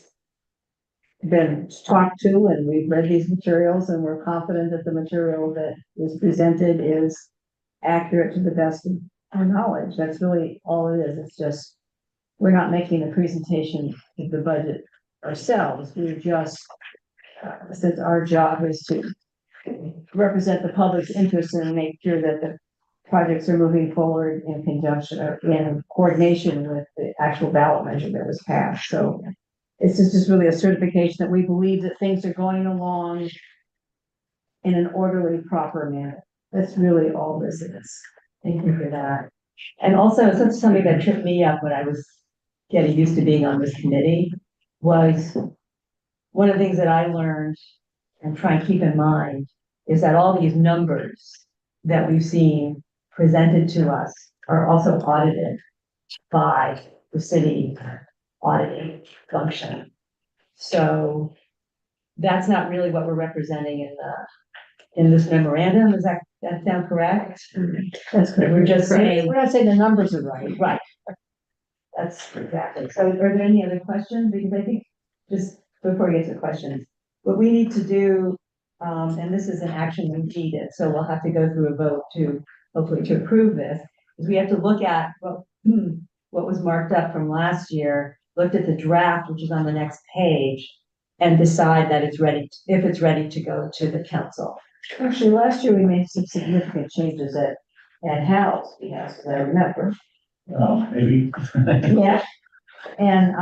been talked to, and we've read these materials, and we're confident that the material that is presented is accurate to the best of our knowledge. That's really all it is. It's just, we're not making a presentation of the budget ourselves. We're just, since our job is to represent the public's interest and make sure that the projects are moving forward in conjunction or in coordination with the actual ballot measure that was passed. So it's just really a certification that we believe that things are going along in an orderly, proper manner. That's really all this is. Thank you for that. And also, it's something that tripped me up when I was getting used to being on this committee was one of the things that I learned and try and keep in mind is that all these numbers that we've seen presented to us are also audited by the city auditing function. So that's not really what we're representing in this memorandum. Is that sound correct? That's correct. We're just saying, we're not saying the numbers are right. Right. That's exactly. So are there any other questions? Because I think just before we get to questions, what we need to do, and this is an action we needed, so we'll have to go through a vote to hopefully to approve this, is we have to look at what was marked up from last year, looked at the draft, which is on the next page, and decide that it's ready, if it's ready to go to the council. Actually, last year we made some significant changes at Hal's, because I remember. Oh, maybe. Yeah, and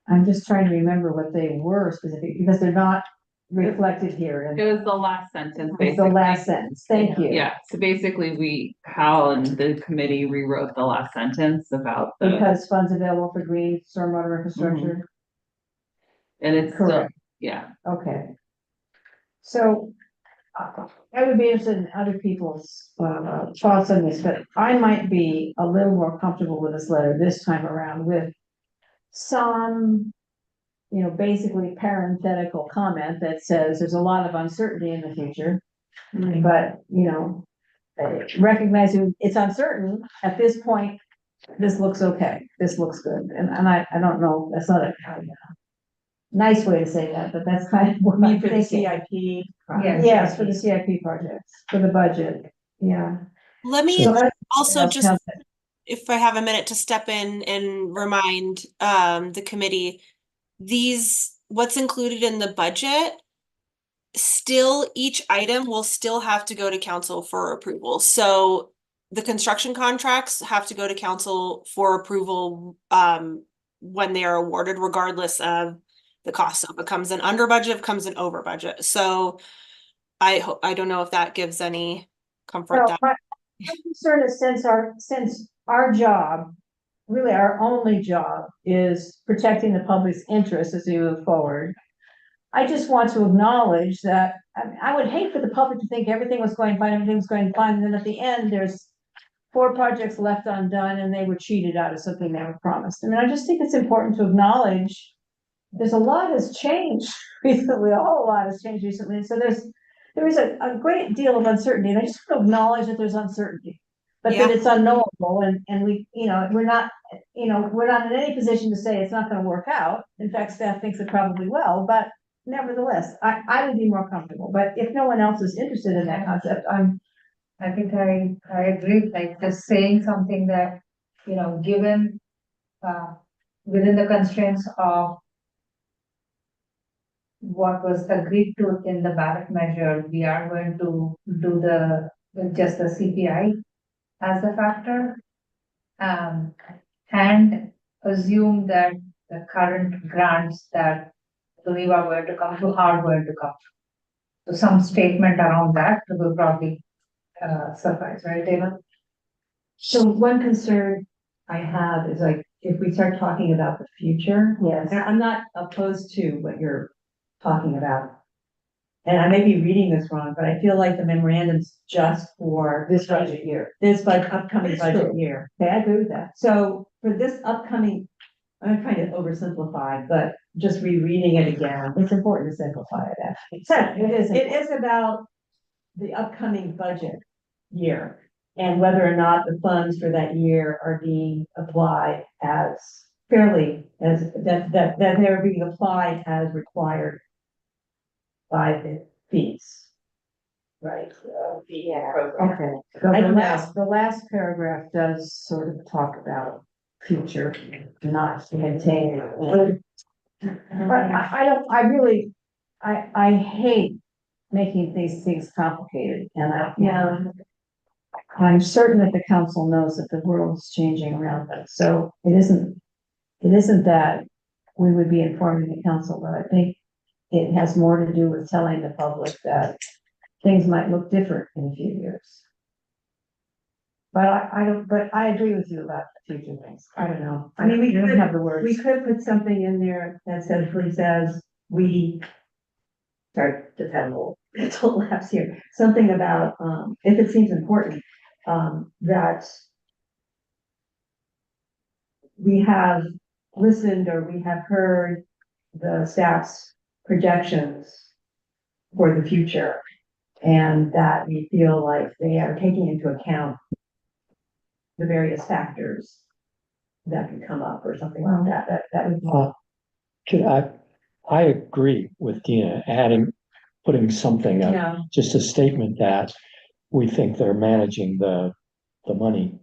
I'm just trying to remember what they were specific, because they're not reflected here. And It was the last sentence, it's basically. the last sentence. Thank you. Yeah, so basically Hal and the committee rewrote the last sentence about Because funds available for green stormwater infrastructure. and it's still, Correct. yeah. Okay. So I would be interested in other people's thoughts on this, but I might be a little more comfortable with this letter this time around with some, basically parenthetical comment that says there's a lot of uncertainty in the future, but, recognizing it's uncertain at this point, this looks okay. This looks good. And I don't know, that's not a nice way to say that, but that's kind of what I'm thinking. CIP. Yes, for the CIP projects, for the budget. Yeah. Let me So that's- also that's just, how- if I have a minute to step in and remind the committee, what's included in the budget, still each item will still have to go to council for approval. So the construction contracts have to go to council for approval when they are awarded, regardless of the cost. So if it comes in under budget, if it comes in over budget. So I don't know if that gives any comfort. Well, my concern is since our job, really our only job, is protecting the public's interest as we move forward. I just want to acknowledge that I would hate for the public to think everything was going fine, everything was going fine, and then at the end, there's 4 projects left undone and they were cheated out of something they were promised. I mean, I just think it's important to acknowledge there's a lot has changed recently, a whole lot has changed recently. So there is a great deal of uncertainty, and I just want to acknowledge that there's uncertainty, but that it's unknowable, and we, we're not in any position to say it's not going to work out. In fact, staff thinks it probably will, but nevertheless, I would be more comfortable. But if no one else is interested in that concept, I think I agree, like just saying something that, given, within the constraints of what was agreed to in the ballot measure, we are going to do just the CPI as a factor. And assume that the current grants that we are going to come to are going to come. So some statement around that will probably suffice, right, David? So one concern I have is like, if we start talking about the future, and I'm not opposed to what you're talking about. And I may be reading this wrong, but I feel like the memorandum's just for this budget year, upcoming budget year. Okay, I agree with that. So for this upcoming I'm kind of oversimplified, but just rereading it again, it's important to simplify it actually. So it is about the upcoming budget year and whether or not the funds for that year are being applied as fairly as that they're being applied as required by the fees. Right. Yeah, program. okay. I don't The last paragraph does sort of talk about future, not maintain. But I don't, I really, I hate making these things complicated and I'm certain that the council knows that the world is changing around us, so it isn't that we would be informing the council, but I think it has more to do with telling the public that things might look different in a few years. But I agree with you about the future things. I don't know. I mean, we don't could have the words. We could put something in there that simply says, we start to have a little mental lapse here, something about, if it seems important, that we have listened or we have heard the staff's projections for the future, and that we feel like they are taking into account the various factors that can come up or something like that. That would be. I agree with Dina, putting something, just a statement that we think they're managing the money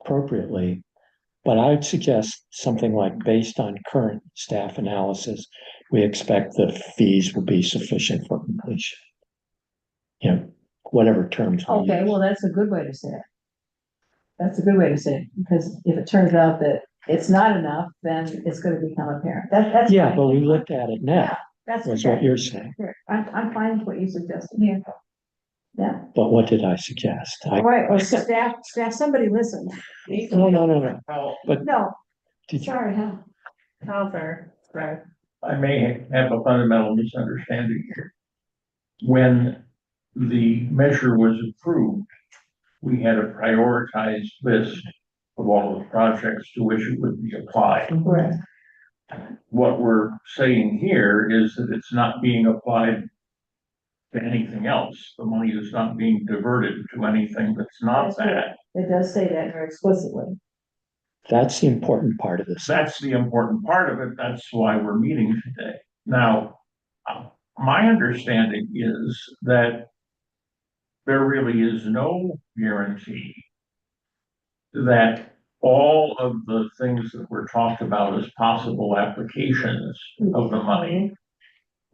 appropriately. But I'd suggest something like, based on current staff analysis, we expect the fees will be sufficient for completion. You know, whatever terms. we Okay, use. well, that's a good way to say it. That's a good way to say it, because if it turns out that it's not enough, then it's gonna become apparent. That's. Yeah, fine. but we looked at it now, Yeah, that's was okay. what you're saying. Sure. I'm fine with what you suggested. Yeah. Yeah. But what did I suggest? All right, well, staff, somebody listen. No. But No, did you? sorry, huh? I may have a fundamental misunderstanding here. When the measure was approved, we had a prioritized list of all of the projects to which it would be applied. Correct. What we're saying here is that it's not being applied to anything else. The money is not being diverted to anything that's not that. It does say that very explicitly. That's the important part of this. That's the important part of it. That's why we're meeting today. Now, my understanding is that there really is no guarantee that all of the things that were talked about as possible applications of the money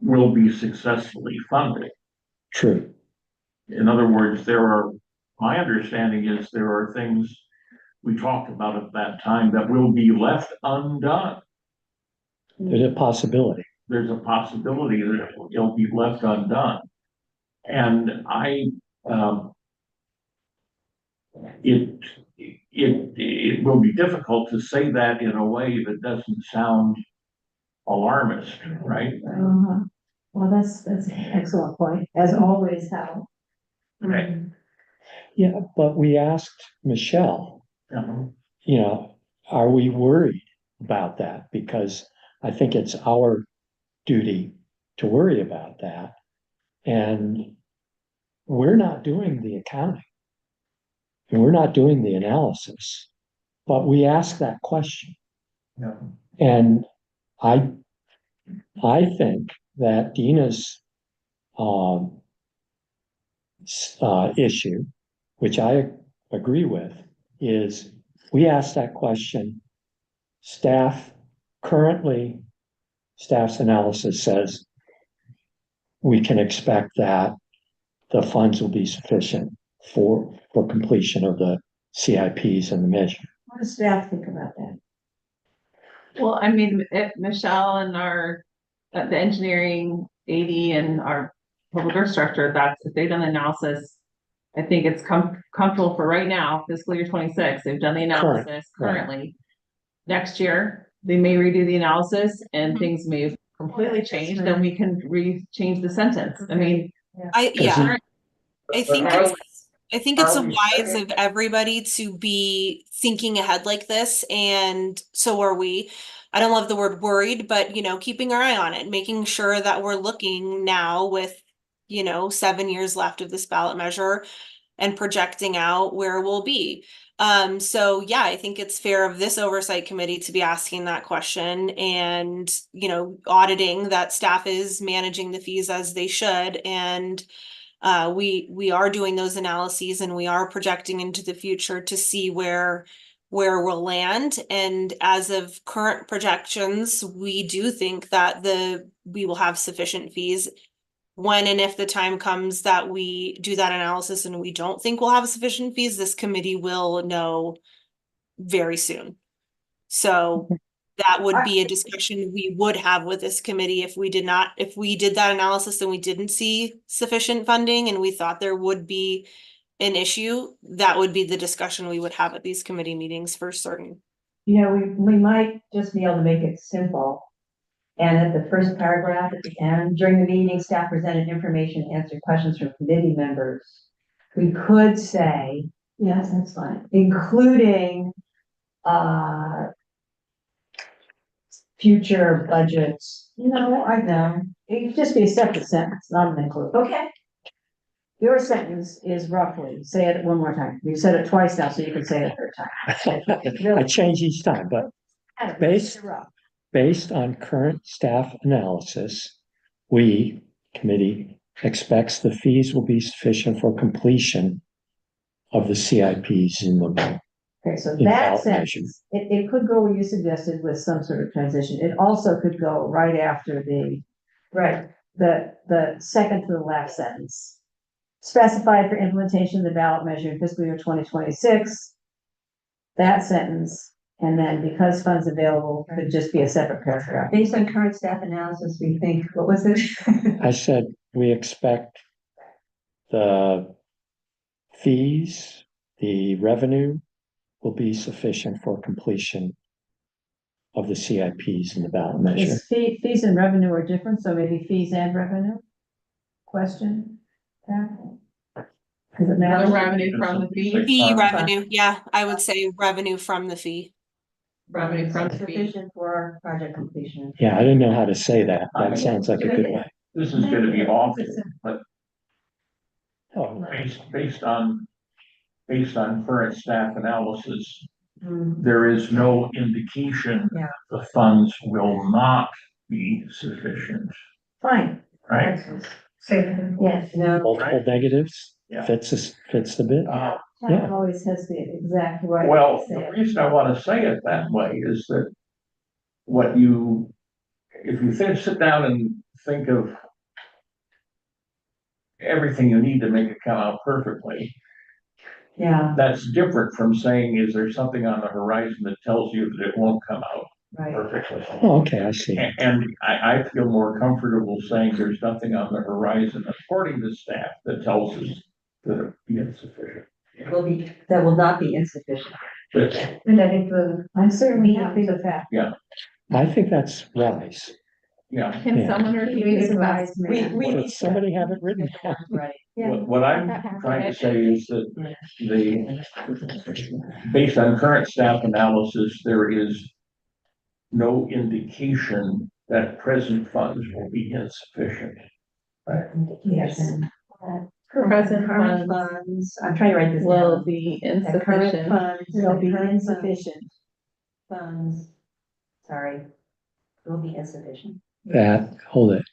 will be successfully funded. True. In other words, my understanding is there are things we talked about at that time that will be left undone. There's a possibility. There's a possibility that it'll be left undone. And it will be difficult to say that in a way that doesn't sound alarmist, right? Well, that's an excellent point, as always, Hal. Right. Yeah, but we asked Michelle, you know, are we worried about that? Because I think it's our duty to worry about that. And we're not doing the accounting. And we're not doing the analysis, but we ask that question. Yeah. And I think that Dina's issue, which I agree with, is we ask that question. Staff's analysis says we can expect that the funds will be sufficient for completion of the CIPs and the measure. What does staff think about that? Well, I mean, if Michelle and the engineering AD and our public works director, if they've done the analysis, I think it's comfortable for right now, fiscal year 26. They've done the analysis currently. Next year, they may redo the analysis and things may completely change, then we can change the sentence. I mean, I think I think it's Are we wise sure? of everybody to be thinking ahead like this, and so are we. I don't love the word worried, but keeping our eye on it, making sure that we're looking now with, 7 years left of this ballot measure and projecting out where we'll be. So yeah, I think it's fair of this oversight committee to be asking that question and, auditing that staff is managing the fees as they should. And we are doing those analyses and we are projecting into the future to see where we'll land. And as of current projections, we do think that we will have sufficient fees. When and if the time comes that we do that analysis and we don't think we'll have sufficient fees, this committee will know very soon. So that would be a discussion we would have with this committee if we did that analysis and we didn't see sufficient funding and we thought there would be an issue, that would be the discussion we would have at these committee meetings for certain. We might just be able to make it simple. And at the first paragraph at the end, during the meeting, staff presented information, answered questions from committee members. We could say, Yes, that's fine. including, future budgets. I know. It could just be a separate sentence, not an include. Okay. Your sentence is roughly, say it one more time. You've said it twice now, so you can say it a third time. I change each time, but based on current staff analysis, we, committee, expects the fees will be sufficient for completion of the CIPs in the. Okay, so In that ballot sentence, it could go where you suggested with some sort of transition. It also could go right after the second to the last sentence. Specified for implementation of the ballot measure in fiscal year 2026. That sentence, and then because funds available could just be a separate paragraph. Based on current staff analysis, we think, what was it? I said, we expect the fees, the revenue will be sufficient for completion of the CIPs in the ballot measure. Is fees and revenue are different, so maybe fees and revenue? Question? Does it matter? The revenue from the fee. Fee revenue, yeah, I would say revenue from the fee. Revenue from the fee. Sufficient for project completion. Yeah, I didn't know how to say that. That sounds like a good way. This is gonna be awful, but Oh, based on current staff analysis, there is no indication Yeah. the funds will not be sufficient, Fine. right? Yes. No, multiple negatives Yeah. fits the bit. Uh, Yeah. Town always has the exact right. Well, to say the it. reason I want to say it that way is that if you sit down and think of everything you need to make it come out perfectly, yeah, that's different from saying, is there something on the horizon that tells you that it won't come out right. perfectly? Oh, okay, I see. And I feel more comfortable saying there's nothing on the horizon, according to staff, that tells us that it'll be insufficient. That will not be insufficient. But That it will. I'm certainly happy with that. I think that's wise. yeah, Can Yeah. someone repeat He's the a wise man. Does somebody have it written down? Right. Yeah. what I'm trying to say is that based on current staff analysis, there is no indication that present funds will be insufficient. Yes. Present Current funds funds, I'm trying to write this will down. be The current insufficient. funds. Will be the current insufficient. Funds, sorry, will be insufficient. Hold it.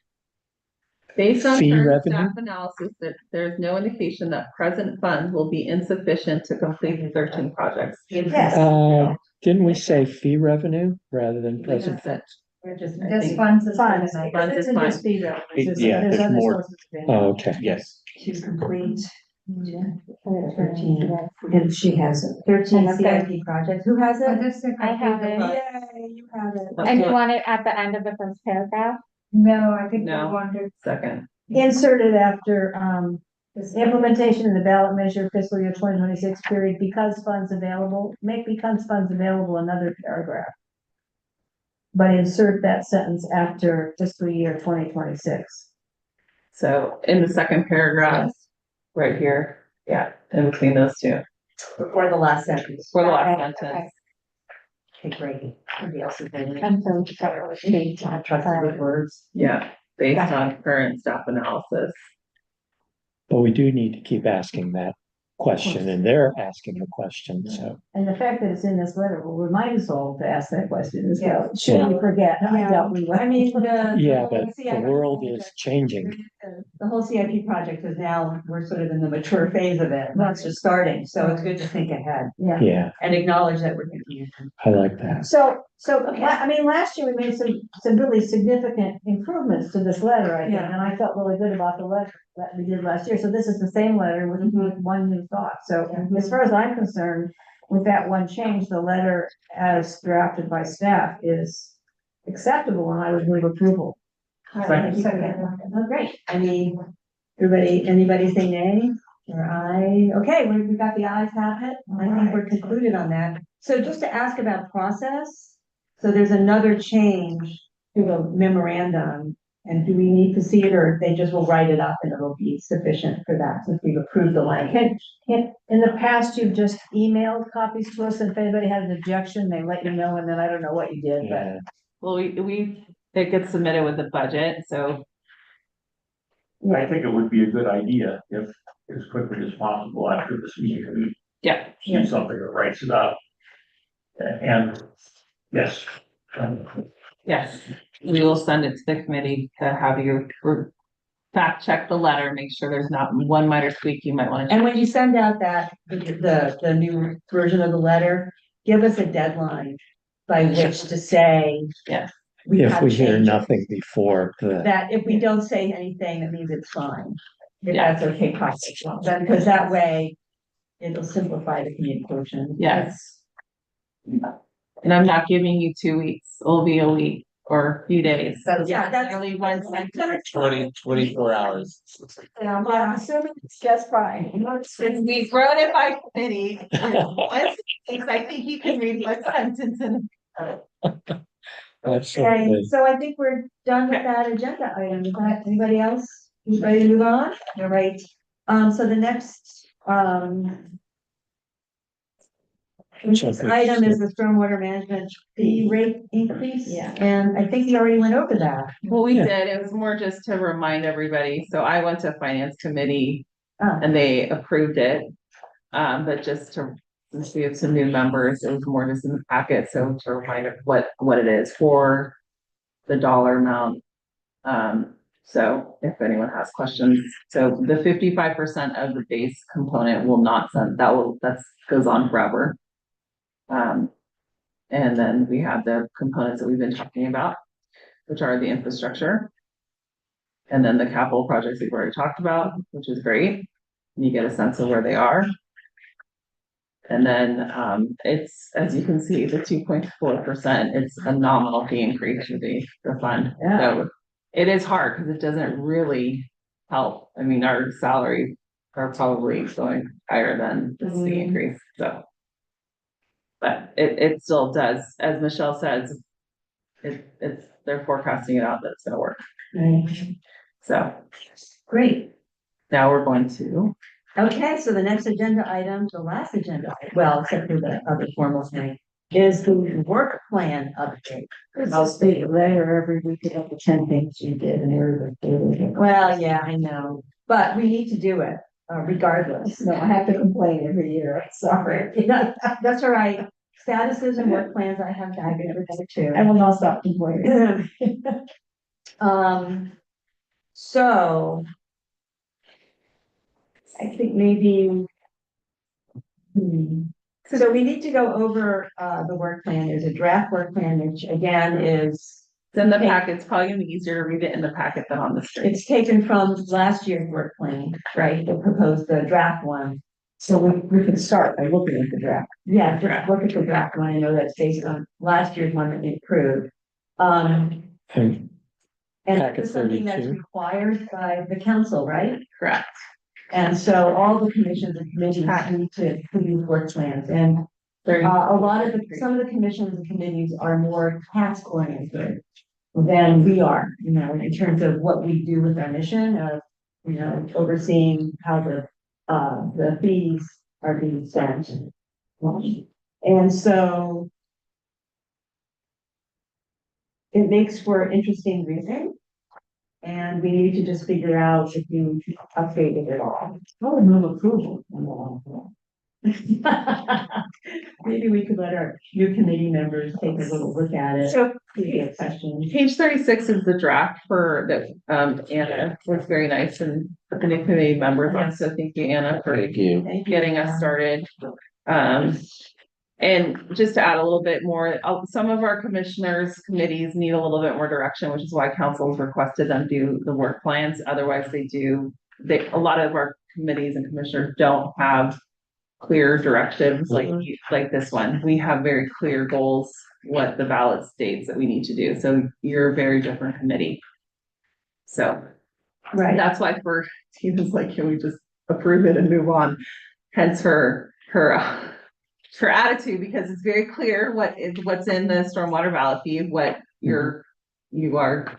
Based on Fee current revenue? staff analysis, that there's no indication that present funds will be insufficient to complete the 13 projects. Yes. Didn't we say fee revenue rather than present? That's it. We're just. Just funds is Funds, fine. Funds is it's fine. just fee revenue. There's- Yeah, there's there's other more. sources of income. Oh, okay. Yes. To complete. Mm-hmm. 13, and she has it. 13 CIP projects. Who has I'll it? just say I have complete the it. project. Yay, you have it. And you want it at the end of the first paragraph? No, I think we No. wanted. Second. Inserted after, implementation of the ballot measure fiscal year 2026 period, because funds available, make becomes funds available another paragraph. But insert that sentence after fiscal year 2026. So in the second paragraph, right here, Yeah, in between those two, Before the last sentence. for the last Okay, sentence. Okay, great. Somebody else is in. And so that was changed. I trust the good words. Yeah, based on current staff analysis. But we do need to keep asking that question, and they're asking the question, so. And the fact that it's in this letter will remind us all to ask that question as well. Yeah. Should we forget? I Yeah. doubt we will. I mean, the. Yeah, the but whole the CIP world is project- changing. The whole CIP project is now, we're sort of in the mature phase of it. That's just starting. So it's good to think ahead Yeah. Yeah, and acknowledge that we're thinking ahead. I like that. So, I mean, last year we made some really significant improvements to this letter, I think, Yeah. and I felt really good about the letter that we did last year. So this is the same letter with one new thought. So as far as I'm concerned, with that one change, the letter as drafted by staff is acceptable, and I would move approval. Oh, great. Anybody say nay or aye? Okay, we got the ayes have it. I think we're concluded on that. So just to ask about process, so there's another change to the memorandum. And do we need to see it, or they just will write it up and it'll be sufficient for that since we've approved the language? In the past, you've just emailed copies to us, and if anybody had an objection, they let you know, and then I don't know what you did, but. Yeah, Well, it gets submitted with the budget, so I think it would be a good idea if, as quickly as possible after this meeting, we yeah. see something that writes it up. And, yes. Yes, we will send it to the committee to have you fact check the letter, make sure there's not one minor tweak you might want to. And when you send out the new version of the letter, give us a deadline by which to say. Yes. if have we hear changes. nothing before the, That if we don't say anything, that means it's fine. If Yeah. that's okay, process, because that way it'll simplify the communication. Yes. And I'm not giving you 2 weeks, it'll be a week or a few days. Yeah, that's. Only one sentence. 24 hours. Yeah, I'm assuming it's just fine. Since we wrote it by committee, I think you can read one sentence and. Okay, absolutely. so I think we're done with that agenda item. Is that anybody else? You ready to move on? All right. So the next, item is the stormwater management fee rate increase. Yeah. And I think you already went over that. Well, we Yeah. did, it was more just to remind everybody, so I went to finance committee Oh. and they approved it. But just to, since we have some new members, it was more just in the packet, so to remind of what it is for the dollar amount. So if anyone has questions, so the 55% of the base component will not send, that goes on forever. And then we have the components that we've been talking about, which are the infrastructure. And then the capital projects we've already talked about, which is great. You get a sense of where they are. And then, it's, as you can see, the 2.4%, it's a nominal fee increase to the fund. Yeah. So it is hard because it doesn't really help. I mean, our salaries are probably going higher than this fee increase, so. But it still does, as Michelle says, they're forecasting it out that it's gonna work. So Great. now we're going to, Okay, so the next agenda item, the last agenda, well, except for the other formal thing, is the work plan update. I'll speak later every week about the 10 things you did and everything. Well, yeah, I know, but we need to do it regardless. No, I have to complain every year, sorry. That's all right. Statuses and work plans, I have that too. I will not stop complaining. So. I think maybe. So we need to go over the work plan. There's a draft work plan, which again is. it's in the packet, it's probably gonna be easier to read it in the packet than on the screen. It's taken from last year's work plan, right? They proposed the draft one. So we can start by looking at the draft. Yeah, just look at the draft one. I know that's based on last year's one that we approved. And And Packet it's something that's 32. required by the council, right? Correct. And so all the commissions and committees need to produce work plans, and some of the commissions and committees are more task oriented than we are, in terms of what we do with our mission of, overseeing how the the fees are being sent. And so it makes for interesting reading. And we need to just figure out if you update it at all. I would move approval. Maybe we could let our new committee members take a little look at it. So Questions. page 36 is the draft for that, Anna was very nice and the new committee members on. So thank you, Anna, for Thank you. getting us started. And just to add a little bit more, some of our commissioners committees need a little bit more direction, which is why council's requested them do the work plans. Otherwise a lot of our committees and commissioners don't have clear directives like this one. We have very clear goals, what the ballot states that we need to do. So you're a very different committee. So that's why Steve was like, can we just approve it and move on? Hence her attitude, because it's very clear what's in the stormwater ballot fee, what you are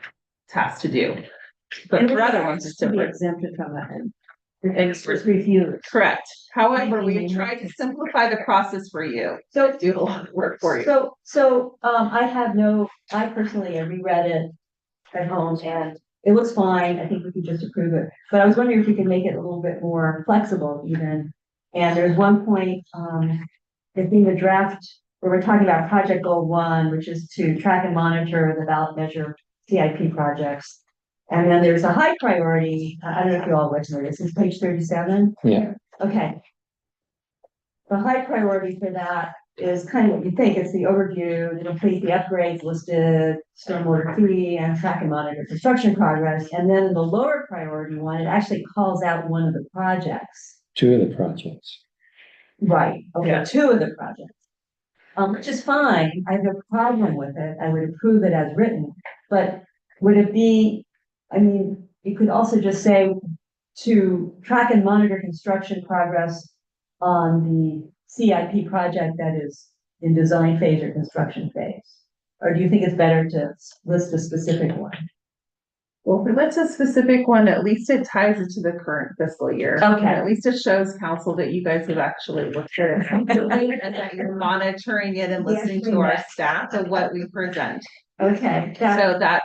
tasked to do. But for other ones, it's different. Exempted from that. And it's refused. Correct. However, we tried to simplify the process for you. So do a lot of work for you. I personally reread it at home and it looks fine. I think we could just approve it. But I was wondering if we could make it a little bit more flexible even. And there's one point, in the draft where we're talking about project goal 1, which is to track and monitor the ballot measure CIP projects. And then there's a high priority. I don't know if you all went to this. It's page 37. Yeah. Okay. The high priority for that is kind of what you think. It's the overview, to complete the upgrades listed, Stormwater 3, and track and monitor construction progress. And then the lower priority one, it actually calls out one of the projects. 2 of the projects. Right. Okay. Yeah. 2 of the projects. Which is fine. I have no problem with it. I would approve it as written. But would it be, you could also just say to track and monitor construction progress on the CIP project that is in design phase or construction phase? Or do you think it's better to list a specific one? Well, if it's a specific one, at least it ties it to the current fiscal year. Okay. And at least it shows council that you guys have actually looked at it and that you're monitoring it and listening to our staff of what we present. Okay. So that.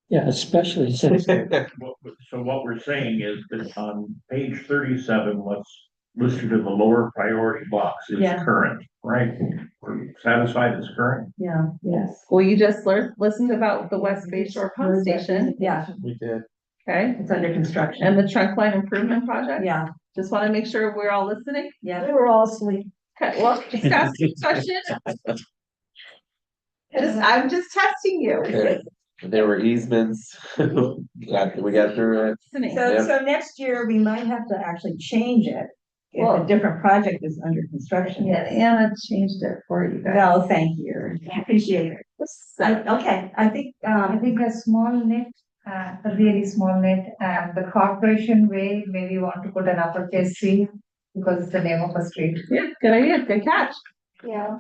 Yeah, especially since. So what we're saying is that on page 37, what's listed in the lower priority box is current, right? We're satisfied it's current? Yeah. Yes. Well, you just listened about the West Bay Shore Pump Station. Yeah. We did. Okay. It's under construction. And the trunk line improvement project. Yeah. Just want to make sure we're all listening. Yeah. We were all asleep. Okay. Well, just asking questions. I'm just testing you. There were easements. We got through it. So next year we might have to actually change it if a different project is under construction. Yeah, Anna changed it for you guys. No, thank you. I appreciate it. Okay, I think a small nit, a really small nit, the corporation way, maybe you want to put an uppercase C because it's the name of a street. Yeah, good idea. Good catch. Yeah.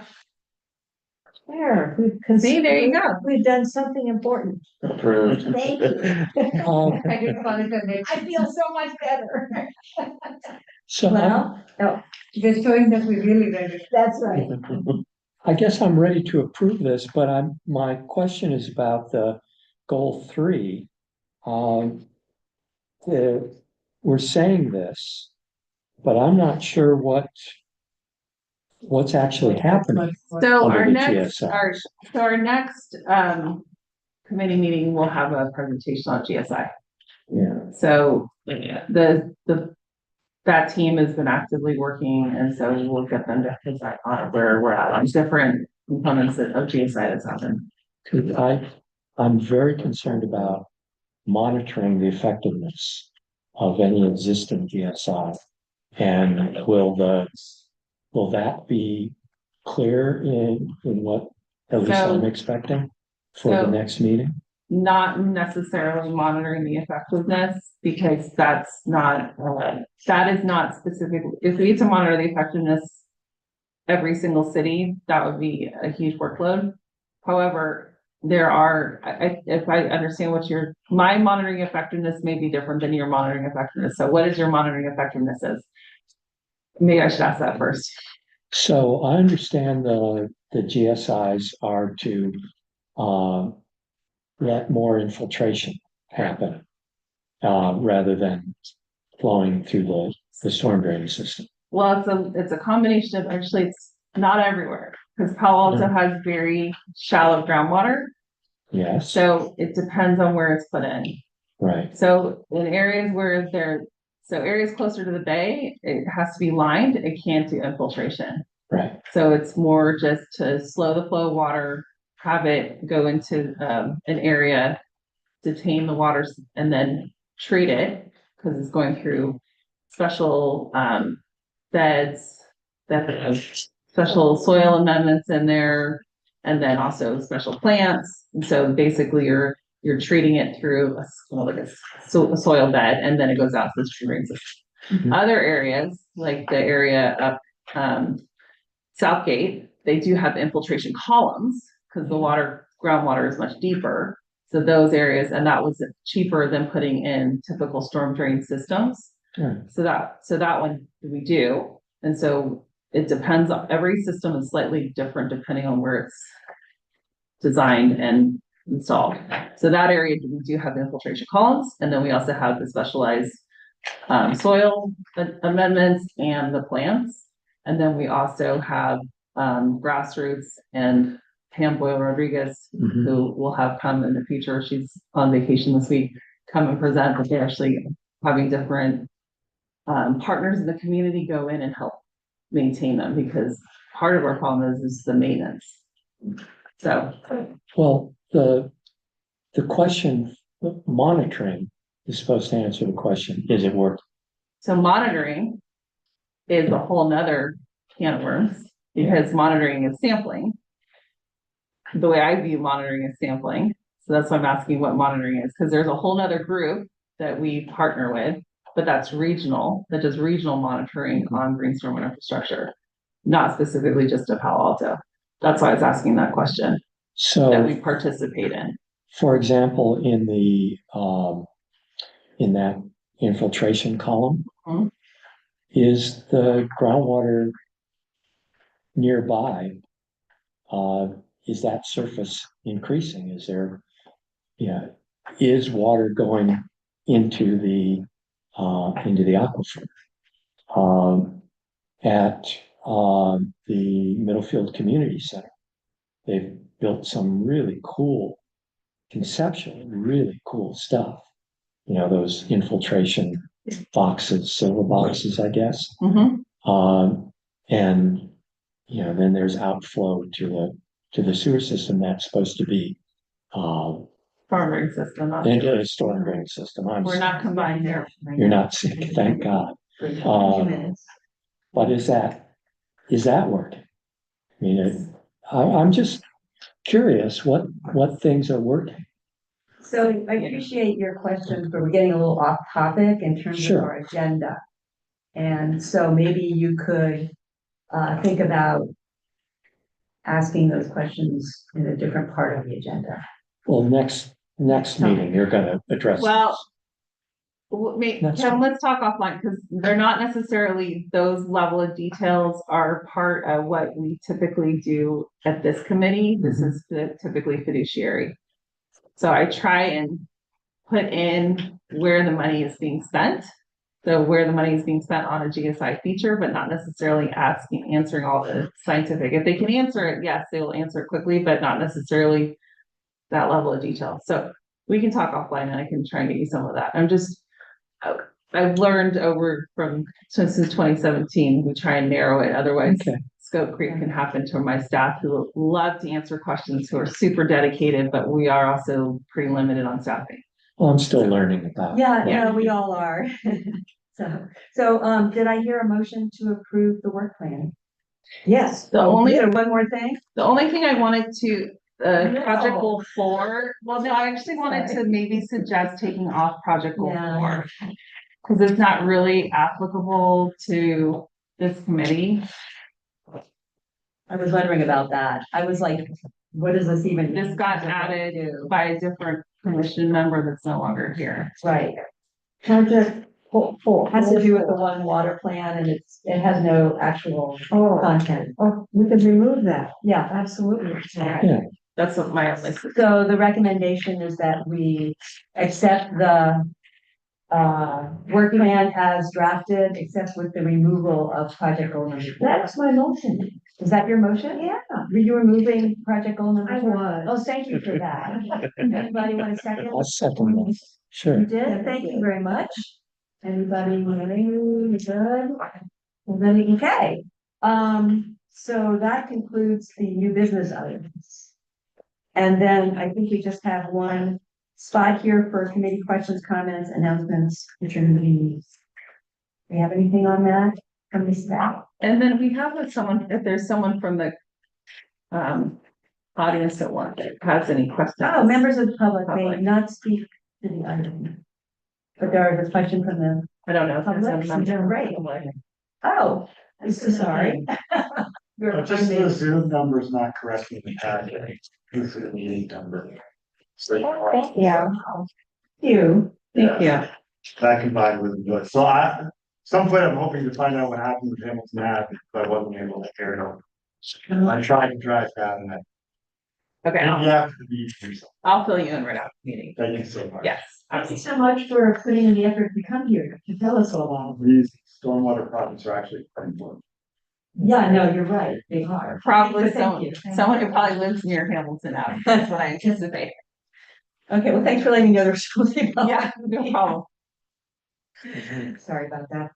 there. See, there you go. We've done something important. Approved. Thank you. I didn't call it a nit. I feel so much better. So They're showing that we really read it. That's right. I guess I'm ready to approve this, but my question is about the goal 3. We're saying this, but I'm not sure what's actually happening. So under our the next, GSI. committee meeting will have a presentation on GSI. Yeah. So that team has been actively working, and so we'll get them to present on where we're at on different components of GSI that's happened. I'm very concerned about monitoring the effectiveness of any existing GSI. And will that be clear in what at least I'm expecting for the next meeting? Not necessarily monitoring the effectiveness, because that is not specific. If we need to monitor the effectiveness every single city, that would be a huge workload. However, there are, if I understand what my monitoring effectiveness may be different than your monitoring effectiveness. So what is your monitoring effectiveness is? Maybe I should ask that first. So I understand the GSIs are to let more infiltration happen rather than flowing through the storm drain system. Well, it's a combination of, actually, it's not everywhere, because Palo Alto has very shallow groundwater. Yes. So it depends on where it's put in. Right. So in areas where areas closer to the bay, it has to be lined. It can't do infiltration. Right. So it's more just to slow the flow of water, have it go into an area, detain the waters, and then treat it, because it's going through special beds that have special soil amendments in there, and then also special plants. And so basically you're treating it through a soil bed, and then it goes out to the stream drain system. Other areas, like the area up Southgate, they do have infiltration columns because the groundwater is much deeper. So those areas, and that was cheaper than putting in typical storm drain systems. Yeah. So that one we do. And so it depends on, every system is slightly different depending on where it's designed and installed. So that area, we do have the infiltration columns, and then we also have the specialized soil amendments and the plants. And then we also have grassroots and Pam Boyle Rodriguez, who will have come in the future. She's on vacation this week, come and present, but they're actually having different partners in the community go in and help maintain them, because part of our problem is the maintenance. So, well, the question, monitoring is supposed to answer the question, is it working? So monitoring is a whole nother can of worms, because monitoring is sampling. The way I view monitoring is sampling. So that's why I'm asking what monitoring is, because there's a whole nother group that we partner with, but that's regional, that does regional monitoring on green stormwater infrastructure, not specifically just a Palo Alto. That's why I was asking that question. So that we participate in. For example, in that infiltration column, is the groundwater nearby? Is that surface increasing? Is water going into the aquifer? At the Middlefield Community Center, they've built some really cool, conceptually really cool stuff. Those infiltration boxes, silver boxes, I guess. And then there's outflow to the sewer system that's supposed to be Storm drain system. into a storm drain system. We're not combined here. You're not sick, thank God. But is that working? I mean, I'm just curious what things are working. So I appreciate your questions, but we're getting a little off topic in terms of our agenda. And so maybe you could think about asking those questions in a different part of the agenda. Well, next meeting, you're gonna address. Well, Kevin, let's talk offline, because they're not necessarily, those level of details are part of what we typically do at this committee. This is typically fiduciary. So I try and put in where the money is being spent. So where the money is being spent on a GSI feature, but not necessarily answering all the scientific. If they can answer it, yes, they will answer it quickly, but not necessarily that level of detail. So we can talk offline and I can try and get you some of that. I've learned since 2017, we try and narrow it. Otherwise, scope creep can happen to my staff who love to answer questions, who are super dedicated, but we are also pretty limited on staffing. Well, I'm still learning about. Yeah, we all are. So did I hear a motion to approve the work plan? Yes. One more thing. The only thing I wanted to, project goal 4. Well, no, I actually wanted to maybe suggest taking off project goal 4, because it's not really applicable to this committee. I was wondering about that. I was like, what does this even? This mean? got added by a different commission member that's no longer here. Right, Project full. has to do with the one water plan and it has no actual content. Oh, we could remove that. Yeah, Absolutely. Yeah. That's what my only. so the recommendation is that we accept the work plan as drafted, except with the removal of project goal number 4. That's my motion. Is that your motion? Yeah. Were you removing project goal number I 4? was. Oh, thank you for that. Anybody want a second? I'll second that. Sure. You did? Thank you very much. Anybody willing? Good. Well, then, okay. So that concludes the new business items. And then I think we just have one spot here for committee questions, comments, announcements, adjourned meetings. Do you have anything on that from the staff? And then we have someone, if there's someone from the audience that has any questions. Oh, members of the public may not speak to the item. But there is a question from the I don't know. if there's public. some member- Great. Oh, I'm so sorry. Just the Zoom number's not correct in the packet. This is the meeting number. So Thank you. You. Thank you. that combined with, so some point I'm hoping to find out what happened with Hamilton Ave, but I wasn't able to carry it on. I tried to drive that and Okay, yeah, to be here. I'll fill you in right after the meeting. Thank you so much. Yes. Thank you so much for putting in the effort to come here to tell us all that. These stormwater projects are actually quite important. Yeah, no, you're right. They are. Probably Thank someone you. who probably lives near Hamilton Ave. That's what I anticipate. Okay, well, thanks for letting me know there's something. Yeah, no problem. Sorry about that.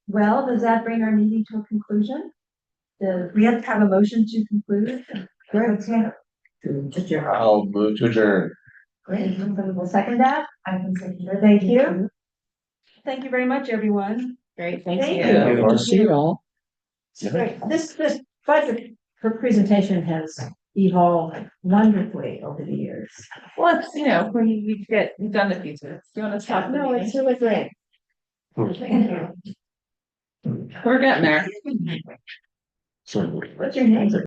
Well, does that bring our meeting to a conclusion? We have to have a motion to conclude. Great. I'll move to adjourn. Great. Somebody will second that. I can second that. Thank you. Thank you very much, everyone. Great, Thank thank you. you. Good to see you all. Great. This budget, her presentation has evolved wonderfully over the years. Well, it's, we've done the pieces. Do you want to talk? No, it's really great. We're getting there. So. What's your name?